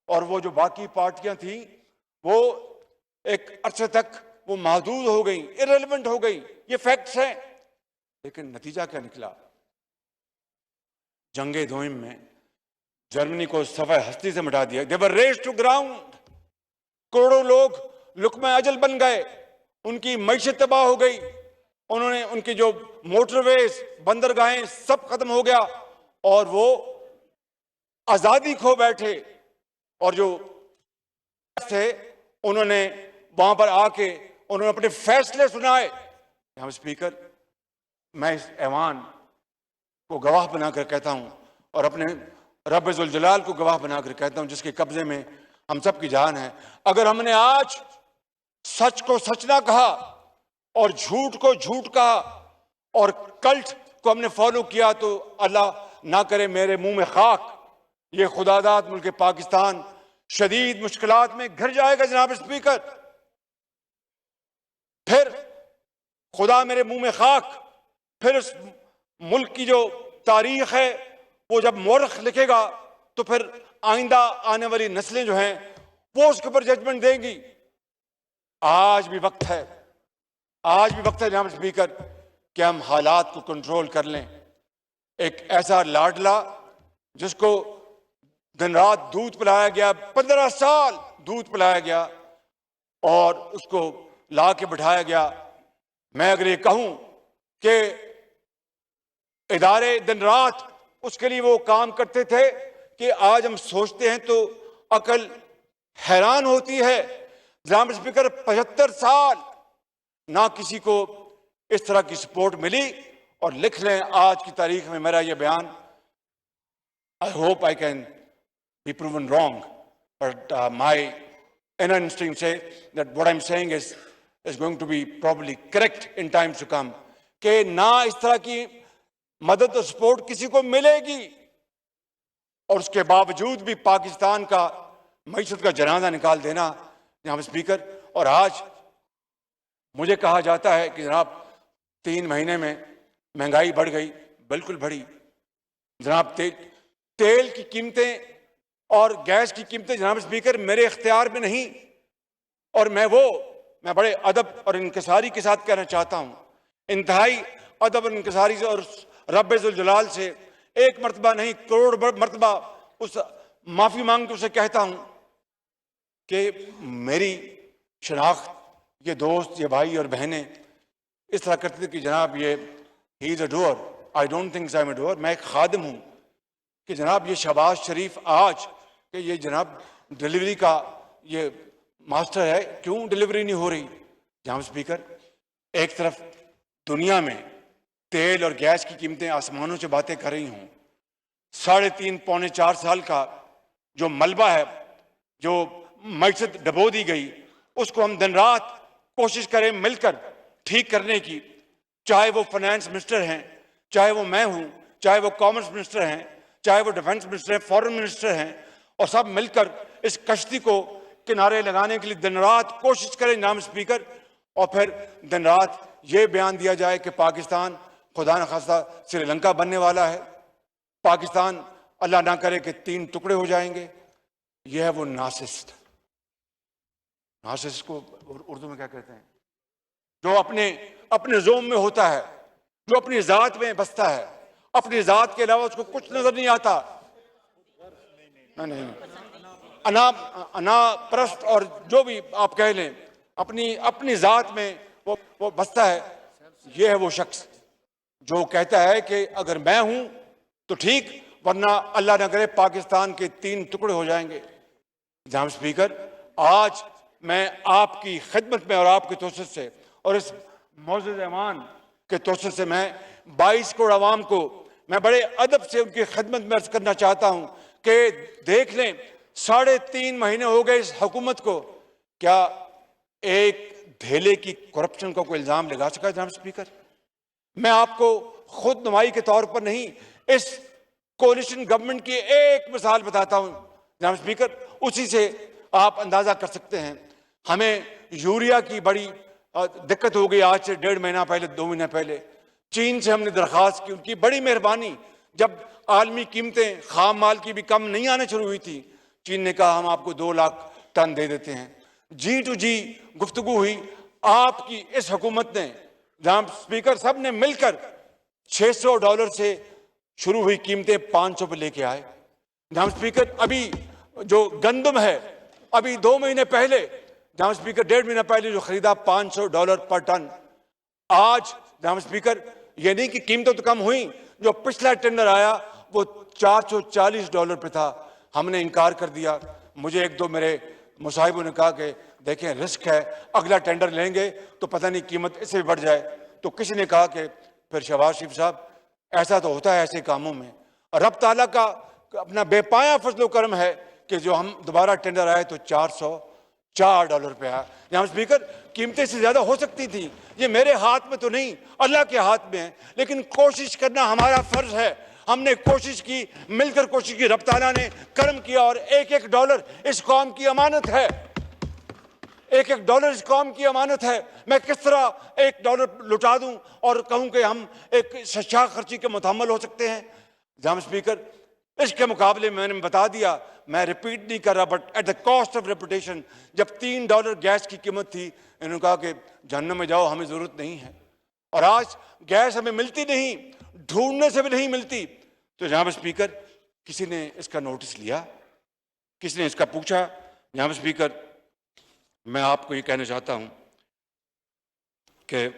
और वो जो बाकी पार्टियां थी वो एक अरसे तक वो महदूद हो गई, इररिलेवेंट हो गई। ये फैक्ट्स हैं। लेकिन नतीजा क्या निकला? जंगे दोइम में जर्मनी को सफाए हस्ती से मिटा दिया। दे वर रेज्ड टू ग्राउंड। करोड़ों लोग लुकमा अजल बन गए उनकी मईशत तबाह हो गई, उन्होंने उनकी जो मोटरवेज बंदरगाहें सब खत्म हो गया और वो आजादी खो बैठे। और जो थे उन्होंने वहां पर आके उन्होंने अपने फैसले सुनाए। हम स्पीकर, मैं इस ऐवान को गवाह बनाकर कहता हूं और अपने रब्बुल जलाल को गवाह बनाकर कहता हूं जिसके कब्जे में हम सब की जान है, अगर हमने आज सच को सच ना कहा और झूठ को झूठ कहा और कल्ट को हमने फॉलो किया तो अल्लाह ना करे मेरे मुंह में खाक, ये खुदादाद मुल्क पाकिस्तान शदीद मुश्किलात में घिर जाएगा जनाब स्पीकर। फिर खुदा मेरे मुंह में खाक, फिर उस मुल्क की जो तारीख है वो जब मौरख लिखेगा तो फिर आइंदा आने वाली नस्लें जो हैं वो उसके ऊपर जजमेंट देंगी। आज भी वक्त है, आज भी वक्त है जनाब स्पीकर कि हम हालात को कंट्रोल कर लें। एक ऐसा लाडला जिसको दिन रात दूध पिलाया गया, 15 साल दूध पिलाया गया और उसको ला के बिठाया गया। मैं अगर ये कहूं कि इदारे दिन रात उसके लिए वो काम करते थे कि आज हम सोचते हैं तो अकल हैरान होती है। जनाब स्पीकर 75 साल ना किसी को इस तरह की सपोर्ट मिली। और लिख लें आज की तारीख में मेरा ये बयान, I hope I can be proven wrong, but my inner instinct say that what I'm saying is going to be probably correct in times to come, कि ना इस तरह की मदद और सपोर्ट किसी को मिलेगी और उसके बावजूद भी पाकिस्तान का मईशत का जनाजा निकाल देना जनाब स्पीकर। और आज मुझे कहा जाता है कि जनाब 3 महीने में महंगाई बढ़ गई, बिल्कुल बढ़ी जनाब। तेल की कीमतें और गैस की कीमतें जनाब स्पीकर मेरे इख्तियार में नहीं। और मैं बड़े अदब और इंकिसारी के साथ कहना चाहता हूं, इंतहाई अदब और इंकिसारी से और रब्बुल जलाल से एक मरतबा नहीं करोड़ मरतबा उस माफी मांग के उसे कहता हूं कि मेरी शनाख्त, ये दोस्त, ये भाई और बहनें इस तरह करते थे कि जनाब ये he is a doer, I don't think I am a doer, मैं एक खादिम हूं। कि जनाब ये शहबाज शरीफ आज कि ये जनाब डिलीवरी का ये मास्टर है, क्यों डिलीवरी नहीं हो रही? जनाब स्पीकर, एक तरफ दुनिया में तेल और गैस की कीमतें आसमानों से बातें कर रही हूं, 3.5 पौने 4 साल का जो मलबा है, जो मईशत डबो दी गई, उसको हम दिन रात कोशिश करें मिलकर ठीक करने की। चाहे वो फाइनेंस मिनिस्टर हैं, चाहे वो मैं हूं, चाहे वो कॉमर्स मिनिस्टर हैं, चाहे वो डिफेंस मिनिस्टर हैं, फॉरेन मिनिस्टर हैं, और सब मिलकर इस कश्ती को किनारे लगाने के लिए दिन रात कोशिश करें जनाब स्पीकर। और फिर दिन रात ये बयान दिया जाए कि पाकिस्तान खुदा न खास्ता श्रीलंका बनने वाला है, पाकिस्तान अल्लाह ना करे कि 3 टुकड़े हो जाएंगे। यह है वो नासिस्ट। नासिस्ट को उर्दू में क्या कहते हैं? जो अपने जोम में होता है, जो अपनी जात में बसता है, अपनी जात के अलावा उसको कुछ नजर नहीं आता। नहीं, अना परस्त और जो भी आप कह लें, अपनी जात में वो बसता है। ये है वो शख्स जो कहता है कि अगर मैं हूं तो ठीक, वरना अल्लाह न करे पाकिस्तान के 3 टुकड़े हो जाएंगे। जनाब स्पीकर, आज मैं आपकी खिदमत में और आपके तोसत से और इस मौजूद ऐवान के तोसत से मैं 22 करोड़ अवाम को मैं बड़े अदब से उनकी खिदमत में अर्ज करना चाहता हूं कि देख लें, 3.5 महीने हो गए इस हुकूमत को, क्या एक धेले की करप्शन का कोई इल्जाम लगा सका? जनाब स्पीकर, मैं आपको खुद नुमाई के तौर पर नहीं, इस कोलिशन गवर्नमेंट की एक मिसाल बताता हूं जनाब स्पीकर, उसी से आप अंदाजा कर सकते हैं। हमें यूरिया की बड़ी दिक्कत हो गई आज से 1.5 महीना पहले, 2 महीने पहले चीन से हमने दरख्वास्त की, उनकी बड़ी मेहरबानी। जब आलमी कीमतें खाम माल की भी कम नहीं आने शुरू हुई थी, चीन ने कहा हम आपको 2 लाख टन दे देते हैं। G2G गुफ्तगू हुई, आपकी इस हुकूमत ने जनाब स्पीकर सब ने मिलकर $600 से शुरू हुई कीमतें 500 पे लेके आए। जनाब स्पीकर, अभी जो गंदम है, अभी 2 महीने पहले जनाब स्पीकर 1.5 महीना पहले जो खरीदा $500 पर टन, आज जनाब स्पीकर ये नहीं कि कीमतें तो कम हुई, जो पिछला टेंडर आया वो $440 पे था, हमने इनकार कर दिया। मुझे एक दो मेरे मुसाहिबों ने कहा कि देखें रिस्क है, अगला टेंडर लेंगे तो पता नहीं कीमत इससे भी बढ़ जाए। तो किसी ने कहा कि फिर शहबाज शरीफ साहब ऐसा तो होता है ऐसे कामों में, और रब ताला का अपना बेपाया फजलो करम है कि जो हम दोबारा टेंडर आए तो $404 पे आया। जनाब स्पीकर कीमतें से ज्यादा हो सकती थी, ये मेरे हाथ में तो नहीं अल्लाह के हाथ में है, लेकिन कोशिश करना हमारा फर्ज है। हमने कोशिश की, मिलकर कोशिश की, रब ताला ने करम किया और एक एक डॉलर इस कौम की अमानत है, एक एक डॉलर इस कौम की अमानत है। मैं किस तरह $1 लुटा दूं और कहूं कि हम एक शशा खर्ची के मुतहम्मल हो सकते हैं। जनाब स्पीकर इसके मुकाबले मैंने बता दिया, मैं रिपीट नहीं कर रहा, but at the cost of reputation, जब $3 गैस की कीमत थी, इन्होंने कहा कि जहन्नम में जाओ, हमें जरूरत नहीं है, और आज गैस हमें मिलती नहीं, ढूंढने से भी नहीं मिलती। तो जनाब स्पीकर किसी ने इसका नोटिस लिया, किसी ने इसका पूछा। जनाब स्पीकर मैं आपको ये कहना चाहता हूं कि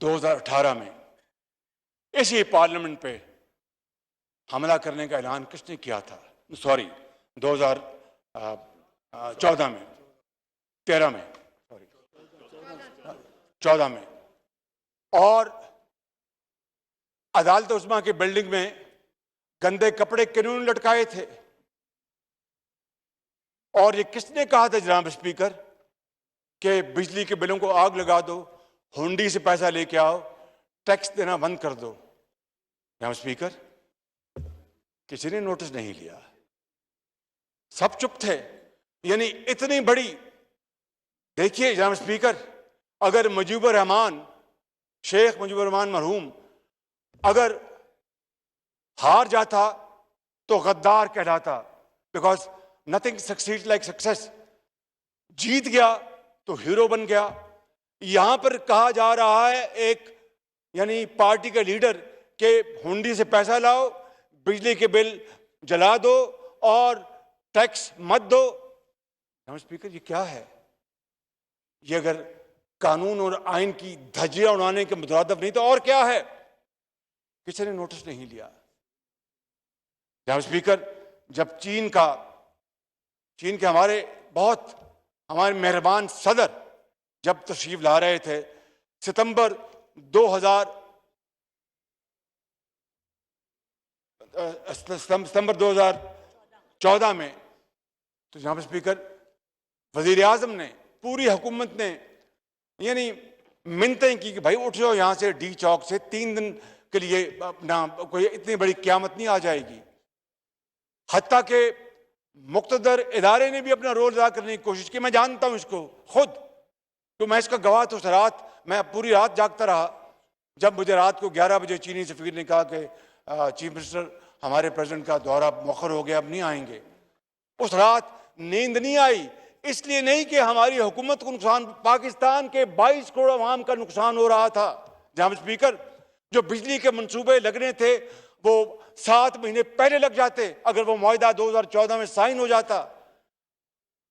2018 में इसी पार्लियामेंट पे हमला करने का ऐलान किसने किया था? सॉरी 2014 में, 13 में, सॉरी 14 में, और अदालत उस्मा की बिल्डिंग में गंदे कपड़े किन्होंने लटकाए थे? और ये किसने कहा था जनाब स्पीकर कि बिजली के बिलों को आग लगा दो, हुंडी से पैसा लेके आओ, टैक्स देना बंद कर दो? जनाब स्पीकर किसी ने नोटिस नहीं लिया, सब चुप थे। यानी इतनी बड़ी, देखिए जनाब स्पीकर, अगर मुजीबुर रहमान, शेख मुजीबुर रहमान मरहूम अगर हार जाता तो गद्दार कहलाता, because nothing succeed like success. जीत गया तो हीरो बन गया। यहां पर कहा जा रहा है एक यानी पार्टी का लीडर के हुंडी से पैसा लाओ, बिजली के बिल जला दो और टैक्स मत दो। स्पीकर ये क्या है? ये अगर कानून और आइन की धज्जियां उड़ाने के मुतरादिफ नहीं तो और क्या है? किसी ने नोटिस नहीं लिया। जनाब स्पीकर जब चीन के हमारे मेहरबान सदर जब तशरीफ ला रहे थे सितंबर 2014 में, तो जनाब स्पीकर वजीर आजम ने, पूरी हुकूमत ने यानी मिन्नतें की कि भाई उठ जाओ यहां से, डी चौक से, 3 दिन के लिए अपना कोई इतनी बड़ी क्यामत नहीं आ जाएगी। हत्ता के मुक्तदर इदारे ने भी अपना रोल अदा करने की कोशिश की। मैं जानता हूं इसको खुद, तो मैं इसका गवाह तो उस रात मैं पूरी रात जागता रहा जब मुझे रात को 11 बजे चीनी सफीर ने कहा कि चीफ मिनिस्टर हमारे प्रेसिडेंट का दौरा मुअख्खर हो गया, अब नहीं आएंगे। उस रात नींद नहीं आई, इसलिए नहीं कि हमारी हुकूमत को नुकसान, पाकिस्तान के 22 करोड़ अवाम का नुकसान हो रहा था। जनाब स्पीकर जो बिजली के मंसूबे लगने थे वो 7 महीने पहले लग जाते अगर वो मुआहिदा 2014 में साइन हो जाता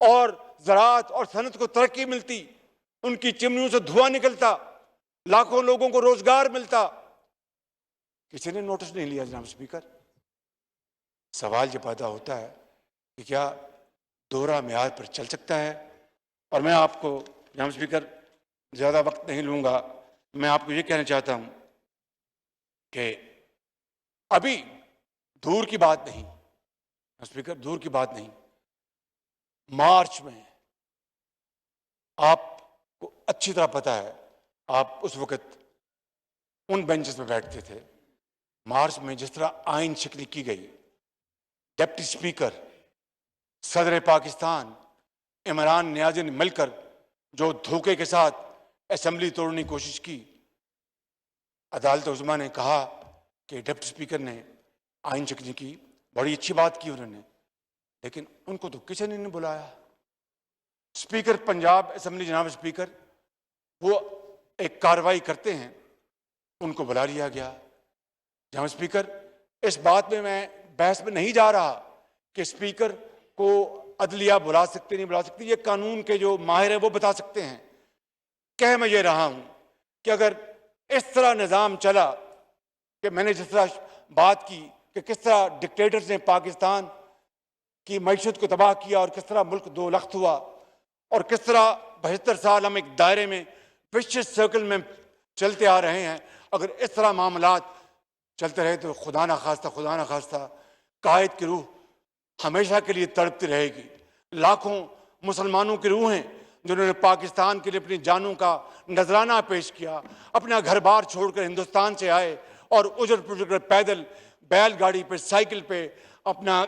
और ज़राअत और सनत को तरक्की मिलती, उनकी चिमनियों से धुआं निकलता, लाखों लोगों को रोजगार मिलता। किसी ने नोटिस नहीं लिया। जनाब स्पीकर सवाल ये पैदा होता है कि क्या दोहरा मियार पर चल सकता है? और मैं आपको जनाब स्पीकर ज्यादा वक्त नहीं लूंगा, मैं आपको ये कहना चाहता हूं कि अभी दूर की बात नहीं, स्पीकर दूर की बात नहीं, मार्च में आपको अच्छी तरह पता है, आप उस वक्त उन बेंचेस पे बैठते थे। मार्च में जिस तरह आइन शक्ल की गई, डिप्टी स्पीकर सदर पाकिस्तान इमरान नियाज़ी ने मिलकर जो धोखे के साथ असेंबली तोड़ने की कोशिश की, अदालत उज़्मा ने कहा कि डिप्टी स्पीकर ने आइन शक्ल की, बड़ी अच्छी बात की उन्होंने, लेकिन उनको तो किसी ने नहीं बुलाया। स्पीकर पंजाब असेंबली जनाब स्पीकर वो एक कार्रवाई करते हैं, उनको बुला लिया गया। जनाब स्पीकर इस बात में मैं बहस में नहीं जा रहा कि स्पीकर को अदलिया बुला सकती नहीं बुला सकती, ये कानून के जो माहिर है वो बता सकते हैं। कह मैं ये रहा हूं कि अगर इस तरह निज़ाम चला कि मैंने जिस तरह बात की कि किस तरह डिक्टेटर्स ने पाकिस्तान की मईशत को तबाह किया और किस तरह मुल्क दो लख्त हुआ और किस तरह 72 साल हम एक दायरे में विशिष्ट सर्कल में चलते आ रहे हैं, अगर इस तरह मामलात चलते रहे तो खुदा ना खास्ता कायद की रूह हमेशा के लिए तड़पती रहेगी। लाखों मुसलमानों की रूहें जिन्होंने पाकिस्तान के लिए अपनी जानों का नजराना पेश किया, अपना घर बार छोड़कर हिंदुस्तान से आए और उजड़ पुजड़ कर पैदल, बैलगाड़ी पे, साइकिल पे, अपना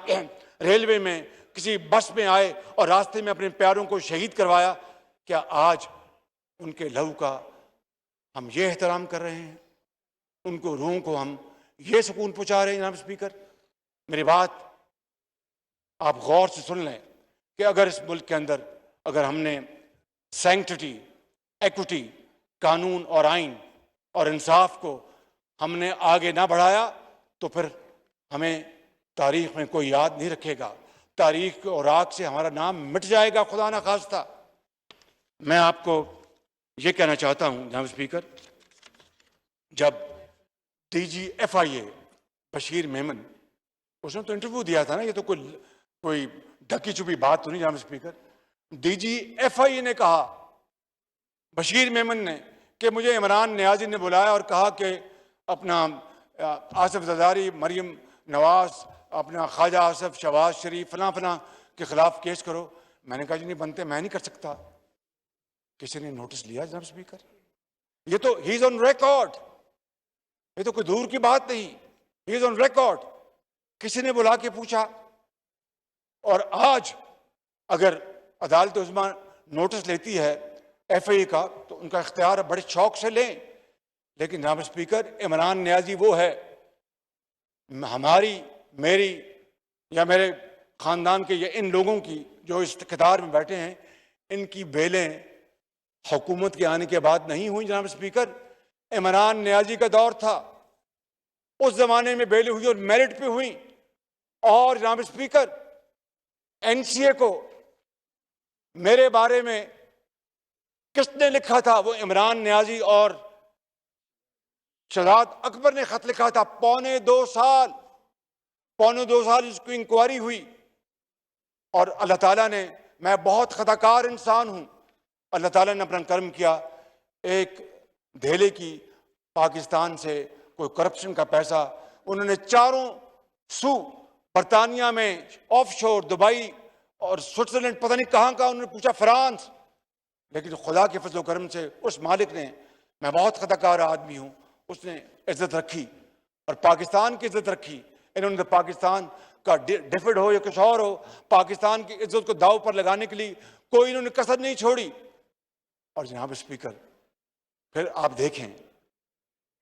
रेलवे में, किसी बस में आए और रास्ते में अपने प्यारों को शहीद करवाया, क्या आज उनके लहू का हम ये एहतराम कर रहे हैं? उनको रूहों को हम ये सुकून पहुंचा रहे हैं? जनाब स्पीकर, मेरी बात आप गौर से सुन लें कि अगर इस मुल्क के अंदर अगर हमने सैंक्टिटी, इक्विटी, कानून और आइन और इंसाफ को हमने आगे ना बढ़ाया तो फिर हमें तारीख में कोई याद नहीं रखेगा, तारीख के औराक से हमारा नाम मिट जाएगा, खुदा ना खास्ता। मैं आपको ये कहना चाहता हूं जनाब स्पीकर, जब DGFIA बशीर मेमन, उसने तो इंटरव्यू दिया था ना, ये तो कोई ढकी छुपी बात तो नहीं जनाब स्पीकर। DGFIA ने कहा, बशीर मेमन ने, कि मुझे इमरान नियाजी ने बुलाया और कहा कि अपना आसिफ जरदारी, मरियम नवाज, अपना ख्वाजा आसिफ, शहबाज शरीफ, फला के खिलाफ केस करो। मैंने कहा जी नहीं बनते, मैं नहीं कर सकता। किसी ने नोटिस लिया जनाब स्पीकर? ये तो ही इज ऑन रिकॉर्ड, ये तो कोई दूर की बात नहीं, ही इज ऑन रिकॉर्ड। किसी ने बुला के पूछा और आज अगर अदालत उज़्मा नोटिस लेती है FIA का तो उनका इख्तियार बड़े शौक से लें, लेकिन जनाब स्पीकर इमरान नियाजी वो है, हमारी, मेरी या मेरे खानदान के या इन लोगों की जो इस इख्तियार में बैठे हैं, इनकी बेलें हुकूमत के आने के बाद नहीं हुई जनाब स्पीकर। इमरान नियाजी का दौर था, उस जमाने में बेलें हुई और मेरिट पे हुई। और जनाब स्पीकर, NCA को मेरे बारे में किसने लिखा था? वो इमरान नियाजी और शहजाद अकबर ने खत लिखा था। पौने दो साल इसकी इंक्वायरी हुई और अल्लाह ताला ने, मैं बहुत खताकार इंसान हूं, अल्लाह ताला ने अपना कर्म किया। एक धेले की पाकिस्तान से कोई करप्शन का पैसा उन्होंने चारों सू, बरतानिया में ऑफशोर, दुबई और स्विट्जरलैंड, पता नहीं कहां कहां, उन्होंने पूछा, फ्रांस, लेकिन खुदा के फजल करम से उस मालिक ने, मैं बहुत खताकार आदमी हूं, उसने इज्जत रखी और पाकिस्तान की इज्जत रखी। इन्होंने तो पाकिस्तान का डिफिड हो या कुछ और हो, पाकिस्तान की इज्जत को दाव पर लगाने के लिए कोई इन्होंने कसर नहीं छोड़ी। और जनाब स्पीकर, फिर आप देखें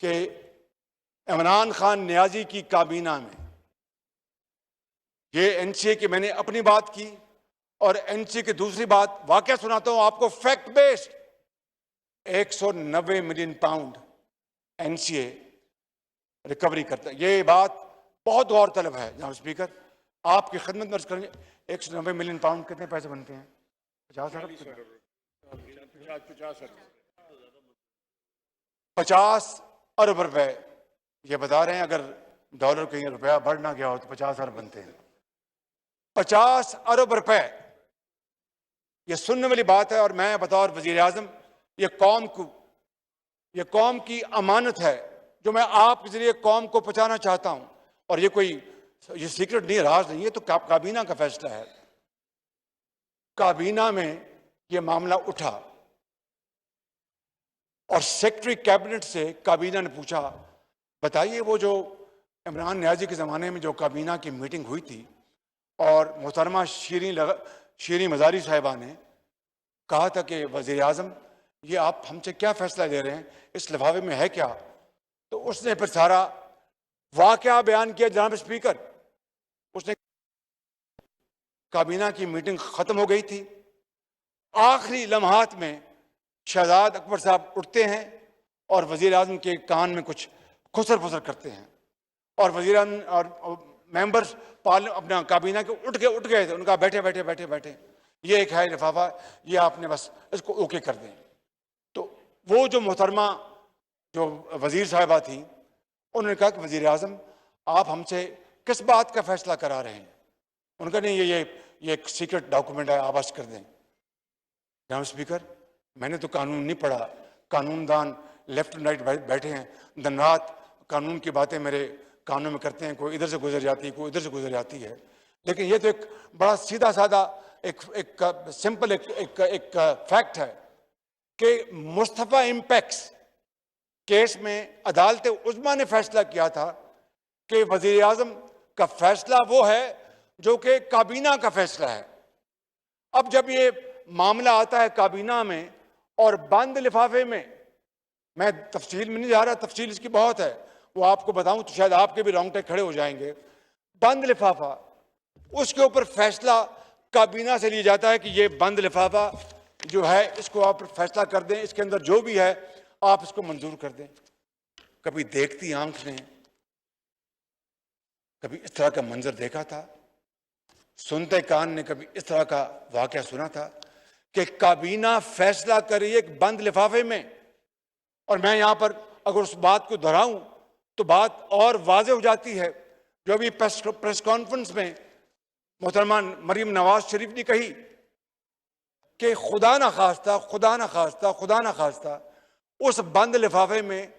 कि इमरान खान नियाजी की काबीना में ये NCA की मैंने अपनी बात की और NCA की दूसरी बात वाकया सुनाता हूं आपको, fact based. 190 million pound NCA recovery करता है। ये बात बहुत गौरतलब है जनाब स्पीकर, आपकी खिदमत में अर्ज करेंगे। 190 मिलियन पाउंड कितने पैसे बनते हैं? 50 अरब, 50 अरब रुपए। ये बता रहे हैं अगर डॉलर कहीं रुपया बढ़ ना गया हो तो 50 अरब बनते हैं। 50 अरब रुपए, ये सुनने वाली बात है। और मैं बतौर वजीर आजम ये कौम की अमानत है जो मैं आपके जरिए कौम को पहुंचाना चाहता हूं। और ये सीक्रेट नहीं, राज नहीं है, तो काबीना का फैसला है। काबीना में ये मामला उठा और सेक्रेटरी कैबिनेट से काबीना ने पूछा, बताइए वो जो इमरान नियाजी के ज़माने में जो काबीना की मीटिंग हुई थी और मोहतरमा शीरी मज़ारी साहिबा ने कहा था कि वज़ीर आज़म ये आप हमसे क्या फ़ैसला दे रहे हैं, इस लिफाफे में है क्या? तो उसने फिर सारा वाक़या बयान किया जनाब स्पीकर। उसने, काबीना की मीटिंग ख़त्म हो गई थी, आखिरी लम्हात में शहजाद अकबर साहब उठते हैं और वज़ीर आज़म के कान में कुछ खुसर फुसर करते हैं और वज़ीर आज़म और मेंबर्स अपना काबीना के उठ गए थे। उनका बैठे बैठे बैठे बैठे ये एक है लिफाफा, ये आपने बस इसको ओके कर दें। तो वो जो मोहतरमा जो वजीर साहिबा थी, उन्होंने कहा कि वजीर आजम आप हमसे किस बात का फैसला करा रहे हैं? उनका नहीं, ये एक सीक्रेट डॉक्यूमेंट है, आप बस कर दें। जनाब स्पीकर, मैंने तो कानून नहीं पढ़ा, कानूनदान लेफ्ट एंड राइट बैठे हैं, दिन रात कानून की बातें मेरे कानों में करते हैं, कोई इधर से गुजर जाती है, कोई इधर से गुजर जाती है। लेकिन ये तो एक बड़ा सीधा साधा एक सिंपल एक फैक्ट है कि मुस्तफा इम्पैक्स केस में अदालत उज़्मा ने फैसला किया था कि वजीर आजम का फैसला वो है जो कि काबीना का फैसला है। अब जब ये मामला आता है काबीना में और बंद लिफाफे में, मैं तफसील में नहीं जा रहा, तफसील इसकी बहुत है, वो आपको बताऊं तो शायद आपके भी रोंगटे खड़े हो जाएंगे। बंद लिफाफा, उसके ऊपर फैसला काबीना से लिया जाता है कि ये बंद लिफाफा जो है इसको आप फैसला कर दें, इसके अंदर जो भी है आप इसको मंजूर कर दें। कभी देखती आंख ने कभी इस तरह का मंजर देखा था? सुनते कान ने कभी इस तरह का वाकया सुना था कि काबीना फैसला करे एक बंद लिफाफे में? और मैं यहां पर अगर उस बात को दोहराऊं तो बात और वाज़ेह हो जाती है। जो अभी प्रेस कॉन्फ्रेंस में मोहतरमा मरीम नवाज शरीफ ने कही कि खुदा ना खास्ता उस बंद लिफाफे में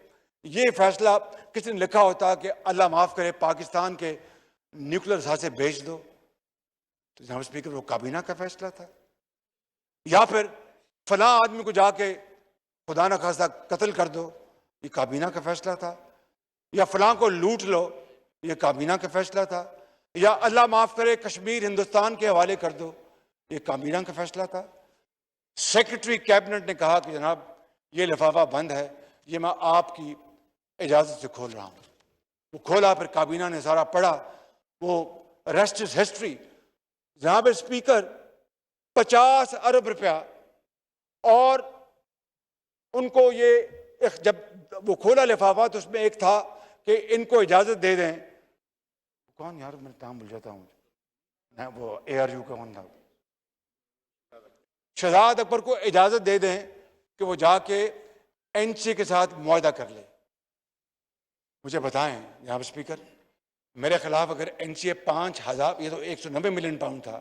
ये फैसला किसी ने लिखा होता कि अल्लाह माफ करे पाकिस्तान के न्यूक्लियर सासे भेज दो, तो जनाब स्पीकर वो काबीना का फैसला था। या फिर फलां आदमी को जाके खुदा ना खास्ता कत्ल कर दो, ये काबीना का फैसला था। या फलां को लूट लो, ये काबीना का फैसला था। या अल्लाह माफ करे कश्मीर हिंदुस्तान के हवाले कर दो, ये काबीना का फैसला था। सेक्रेटरी कैबिनेट ने कहा कि जनाब ये लिफाफा बंद है, ये मैं आपकी इजाजत से खोल रहा हूं। वो खोला, फिर काबीना ने सारा पढ़ा, वो रेस्ट इज हिस्ट्री। जनाब स्पीकर, 50 अरब रुपया, और उनको ये जब वो खोला लिफाफा तो उसमें एक था कि इनको इजाजत दे दें, कौन यार, मैं नाम भूल जाता हूं, वो ARU का कौन था, शहजाद अकबर को इजाजत दे दें कि वो जाके NCA के साथ मुआहदा कर ले। मुझे बताएं जनाब स्पीकर, मेरे खिलाफ अगर NCA 5,000, ये तो 190 मिलियन पाउंड था,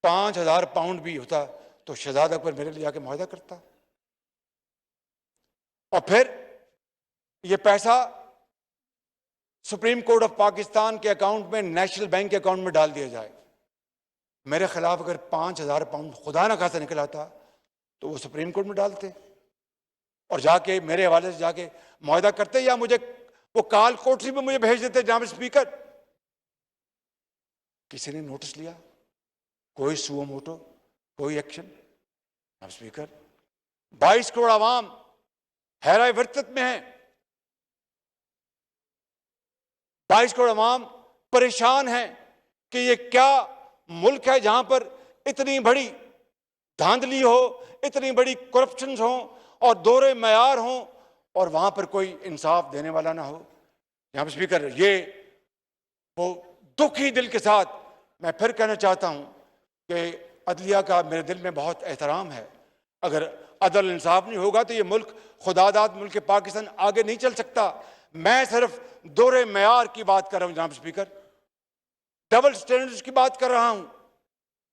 5,000 पाउंड भी होता तो शहजाद अकबर मेरे लिए जाके मुआहदा करता। और फिर ये पैसा सुप्रीम कोर्ट ऑफ पाकिस्तान के अकाउंट में, नेशनल बैंक के अकाउंट में डाल दिया जाए। मेरे खिलाफ अगर 5,000 पाउंड खुदा ना खासा निकला था तो वो सुप्रीम कोर्ट में डालते और जाके मेरे हवाले से जाके मुआहदा करते, या मुझे वो काल कोठरी में मुझे भेज देते। जनाब स्पीकर, किसी ने नोटिस लिया? कोई सुओ मोटो, कोई एक्शन? जनाब स्पीकर, 22 करोड़ आवाम हैराए वर्तत में है, 22 करोड़ आवाम परेशान है कि ये क्या मुल्क है जहां पर इतनी बड़ी धांधली हो, इतनी बड़ी करप्शन हो और दोहरे मयार हो, और वहां पर कोई इंसाफ देने वाला ना हो। जनाब स्पीकर, ये वो दुखी दिल के साथ मैं फिर कहना चाहता हूं कि अदलिया का मेरे दिल में बहुत एहतराम है। अगर अदल इंसाफ नहीं होगा तो ये मुल्क, खुदादाद मुल्क पाकिस्तान आगे नहीं चल सकता। मैं सिर्फ दोहरे मयार की बात कर रहा हूं जनाब स्पीकर, डबल स्टैंडर्ड्स की बात कर रहा हूं,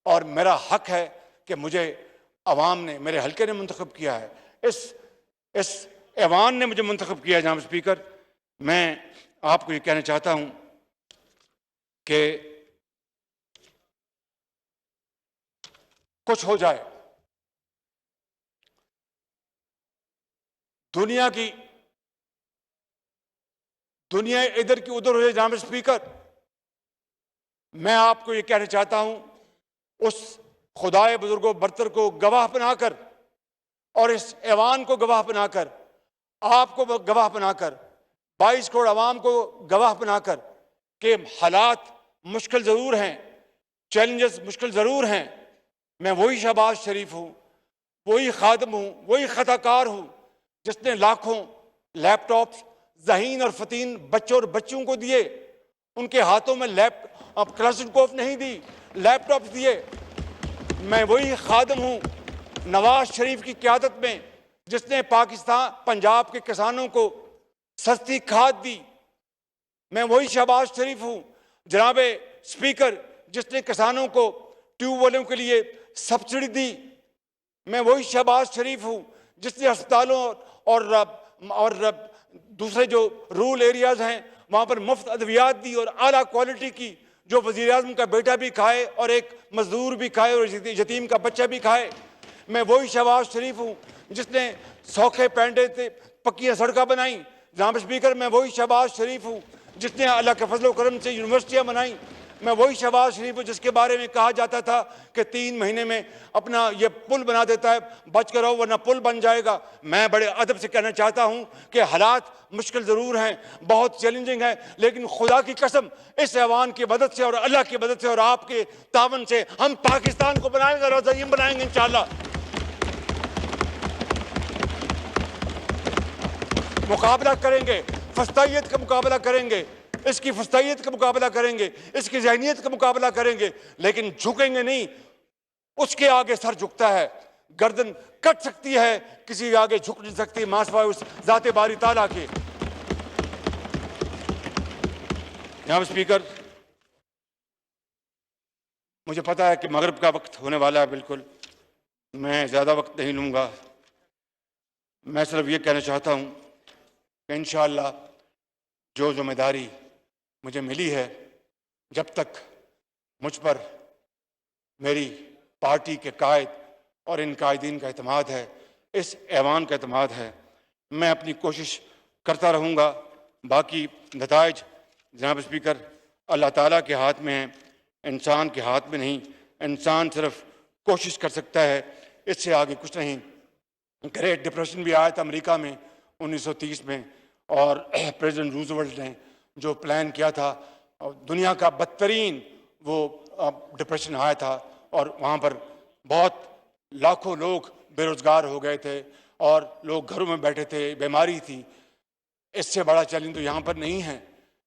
और मेरा हक है कि मुझे अवाम ने, मेरे हल्के ने मुंतखब किया है, इस ऐवान ने मुझे मुंतखब किया है। जनाब स्पीकर, मैं आपको ये कहना चाहता हूं कि कुछ हो जाए, दुनिया इधर की उधर हो जाए, जनाब स्पीकर, मैं आपको ये कहना चाहता हूं, उस खुदाए बुजुर्गों बरतर को गवाह बनाकर और इस ऐवान को गवाह बनाकर, आपको गवाह बनाकर, 22 करोड़ आवाम को गवाह बनाकर कि हालात मुश्किल जरूर हैं, चैलेंजेस मुश्किल जरूर हैं। मैं वही शहबाज शरीफ हूं, वही खादम हूं, वही खताकार हूं जिसने लाखों लैपटॉप्स ज़हीन और फतीन बच्चों और बच्चियों को दिए उनके हाथों में क्लाशनकोफ नहीं दी, लैपटॉप दिए। मैं वही खादिम हूं नवाज शरीफ की क़यादत में जिसने पंजाब के किसानों को सस्ती खाद दी। मैं वही शहबाज शरीफ हूं जनाब स्पीकर जिसने किसानों को ट्यूबवेलों के लिए सब्सिडी दी। मैं वही शहबाज शरीफ हूं जिसने अस्पतालों और दूसरे जो रूरल एरियाज हैं वहां पर मुफ्त अद्वियात दी और आला क्वालिटी की, जो वजीर आज़म का बेटा भी खाए और एक मजदूर भी खाए और यतीम का बच्चा भी खाए। मैं वही शहबाज शरीफ हूँ जिसने सौखे पैंडे से पक्की सड़कें बनाई। जनाब स्पीकर, मैं वही शहबाज शरीफ हूँ जिसने अल्लाह के फजल करम से यूनिवर्सिटियाँ बनाई। मैं वही शहबाज शरीफ हूँ जिसके बारे में कहा जाता था कि 3 महीने में अपना ये पुल बना देता है, बच कर रहो वरना पुल बन जाएगा। मैं बड़े अदब से कहना चाहता हूँ कि हालात मुश्किल ज़रूर हैं, बहुत चैलेंजिंग हैं, लेकिन खुदा की कसम इस ऐवान की मदद से और अल्लाह की मदद से और आपके तावन से हम पाकिस्तान को बनाएंगे, रोज़ायम बनाएंगे इंशाअल्लाह। मुकाबला करेंगे, फस्तायत का मुकाबला करेंगे, इसकी फस्तायत का मुकाबला करेंगे, इसकी ज़हनियत का मुकाबला करेंगे, लेकिन झुकेंगे नहीं। उसके आगे सर झुकता है, गर्दन कट सकती है, किसी के आगे झुक नहीं सकती मासवाए उस ज़ाते बारी ताला के। जनाब स्पीकर, मुझे पता है कि मगरिब का वक्त होने वाला है, बिल्कुल मैं ज़्यादा वक्त नहीं लूँगा। मैं सिर्फ ये कहना चाहता हूँ कि इंशाअल्लाह जो जिम्मेदारी मुझे मिली है, जब तक मुझ पर मेरी पार्टी के कायद और इन कायदीन का एतमाद है, इस ऐवान का एतमाद है, मैं अपनी कोशिश करता रहूँगा। बाकी नताइज जनाब स्पीकर अल्लाह ताला के हाथ में है, इंसान के हाथ में नहीं। इंसान सिर्फ कोशिश कर सकता है, इससे आगे कुछ नहीं। ग्रेट डिप्रेशन भी आया था अमेरिका में 1930 में, और प्रेसिडेंट रूजवेल्ट ने जो प्लान किया था, दुनिया का बदतरीन वो डिप्रेशन आया था और वहाँ पर बहुत लाखों लोग बेरोज़गार हो गए थे और लोग घरों में बैठे थे, बीमारी थी। इससे बड़ा चैलेंज तो यहाँ पर नहीं है।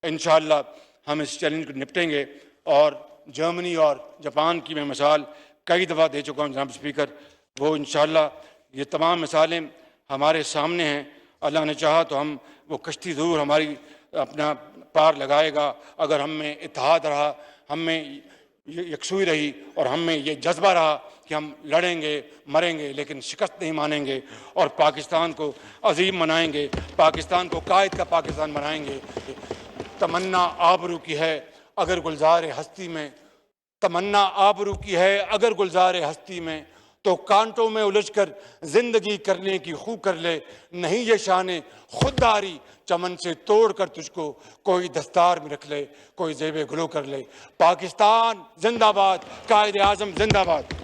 इंशाअल्लाह हम इस चैलेंज को निपटेंगे और जर्मनी और जापान की मैं मिसाल कई दफ़ा दे चुका हूँ जनाब स्पीकर, वो इंशाअल्लाह ये तमाम मिसालें हमारे सामने हैं। अल्लाह ने चाहा तो हम वो कश्ती ज़रूर हमारी अपना पार लगाएगा, अगर हम में इत्तेहाद रहा, हम में यकसुई रही और हम में ये जज्बा रहा कि हम लड़ेंगे मरेंगे लेकिन शिकस्त नहीं मानेंगे और पाकिस्तान को अजीम बनाएंगे, पाकिस्तान को कायद का पाकिस्तान बनाएंगे। तमन्ना आबरू की है अगर गुलजार हस्ती में, तमन्ना आबरू की है अगर गुलजार हस्ती में, तो कांटों में उलझकर जिंदगी करने की खू कर ले। नहीं ये शाने खुददारी चमन से तोड़ कर तुझको कोई दस्तार में रख ले, कोई जेबे गुलो कर ले। पाकिस्तान जिंदाबाद, कायद आज़म जिंदाबाद।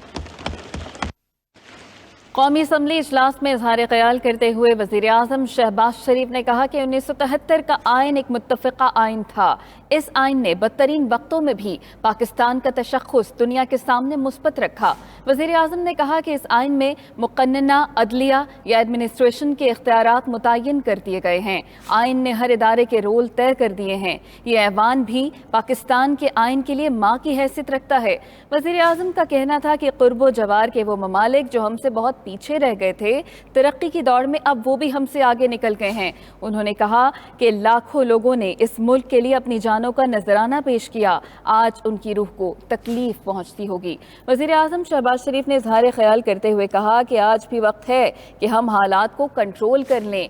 कौमी असम्बली इजलास में इजहार ख्याल करते हुए वज़ीर आज़म शहबाज शरीफ ने कहा कि 1973 का आइन एक मुत्तफ़िक़ा आइन था। इस आइन ने बदतरीन वक्तों में भी पाकिस्तान का तशख़्ख़ुस दुनिया के सामने मुस्बत रखा। वज़ीर आज़म ने कहा कि इस आइन में मुक़न्नना अदलिया या एडमिनिस्ट्रेशन के इख्तियारात मुतय्यन कर दिए गए हैं। आइन ने हर इदारे के रोल तय कर दिए हैं। ये ऐवान भी पाकिस्तान के आइन के लिए माँ की हैसियत रखता है। वज़ीर आज़म का कहना था कि क़ुर्बो जवार के वो ममालिक जो हमसे बहुत पीछे रह गए थे, तरक्की की दौड़ में अब वो भी हमसे आगे निकल गए हैं। उन्होंने कहा कि लाखों लोगों ने इस मुल्क के लिए अपनी जानों का नजराना पेश किया, आज उनकी रूह को तकलीफ पहुंचती होगी। वज़ीर आज़म शहबाज शरीफ ने इजहार ख्याल करते हुए कहा कि आज भी वक्त है कि हम हालात को कंट्रोल कर लें।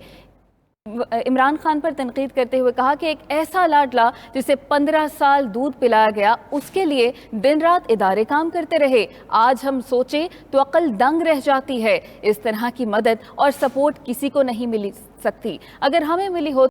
इमरान खान पर तनकीद करते हुए कहा कि एक ऐसा लाडला जिसे 15 साल दूध पिलाया गया, उसके लिए दिन रात इदारे काम करते रहे। आज हम सोचें तो अक्ल दंग रह जाती है। इस तरह की मदद और सपोर्ट किसी को नहीं मिल सकती। अगर हमें मिली हो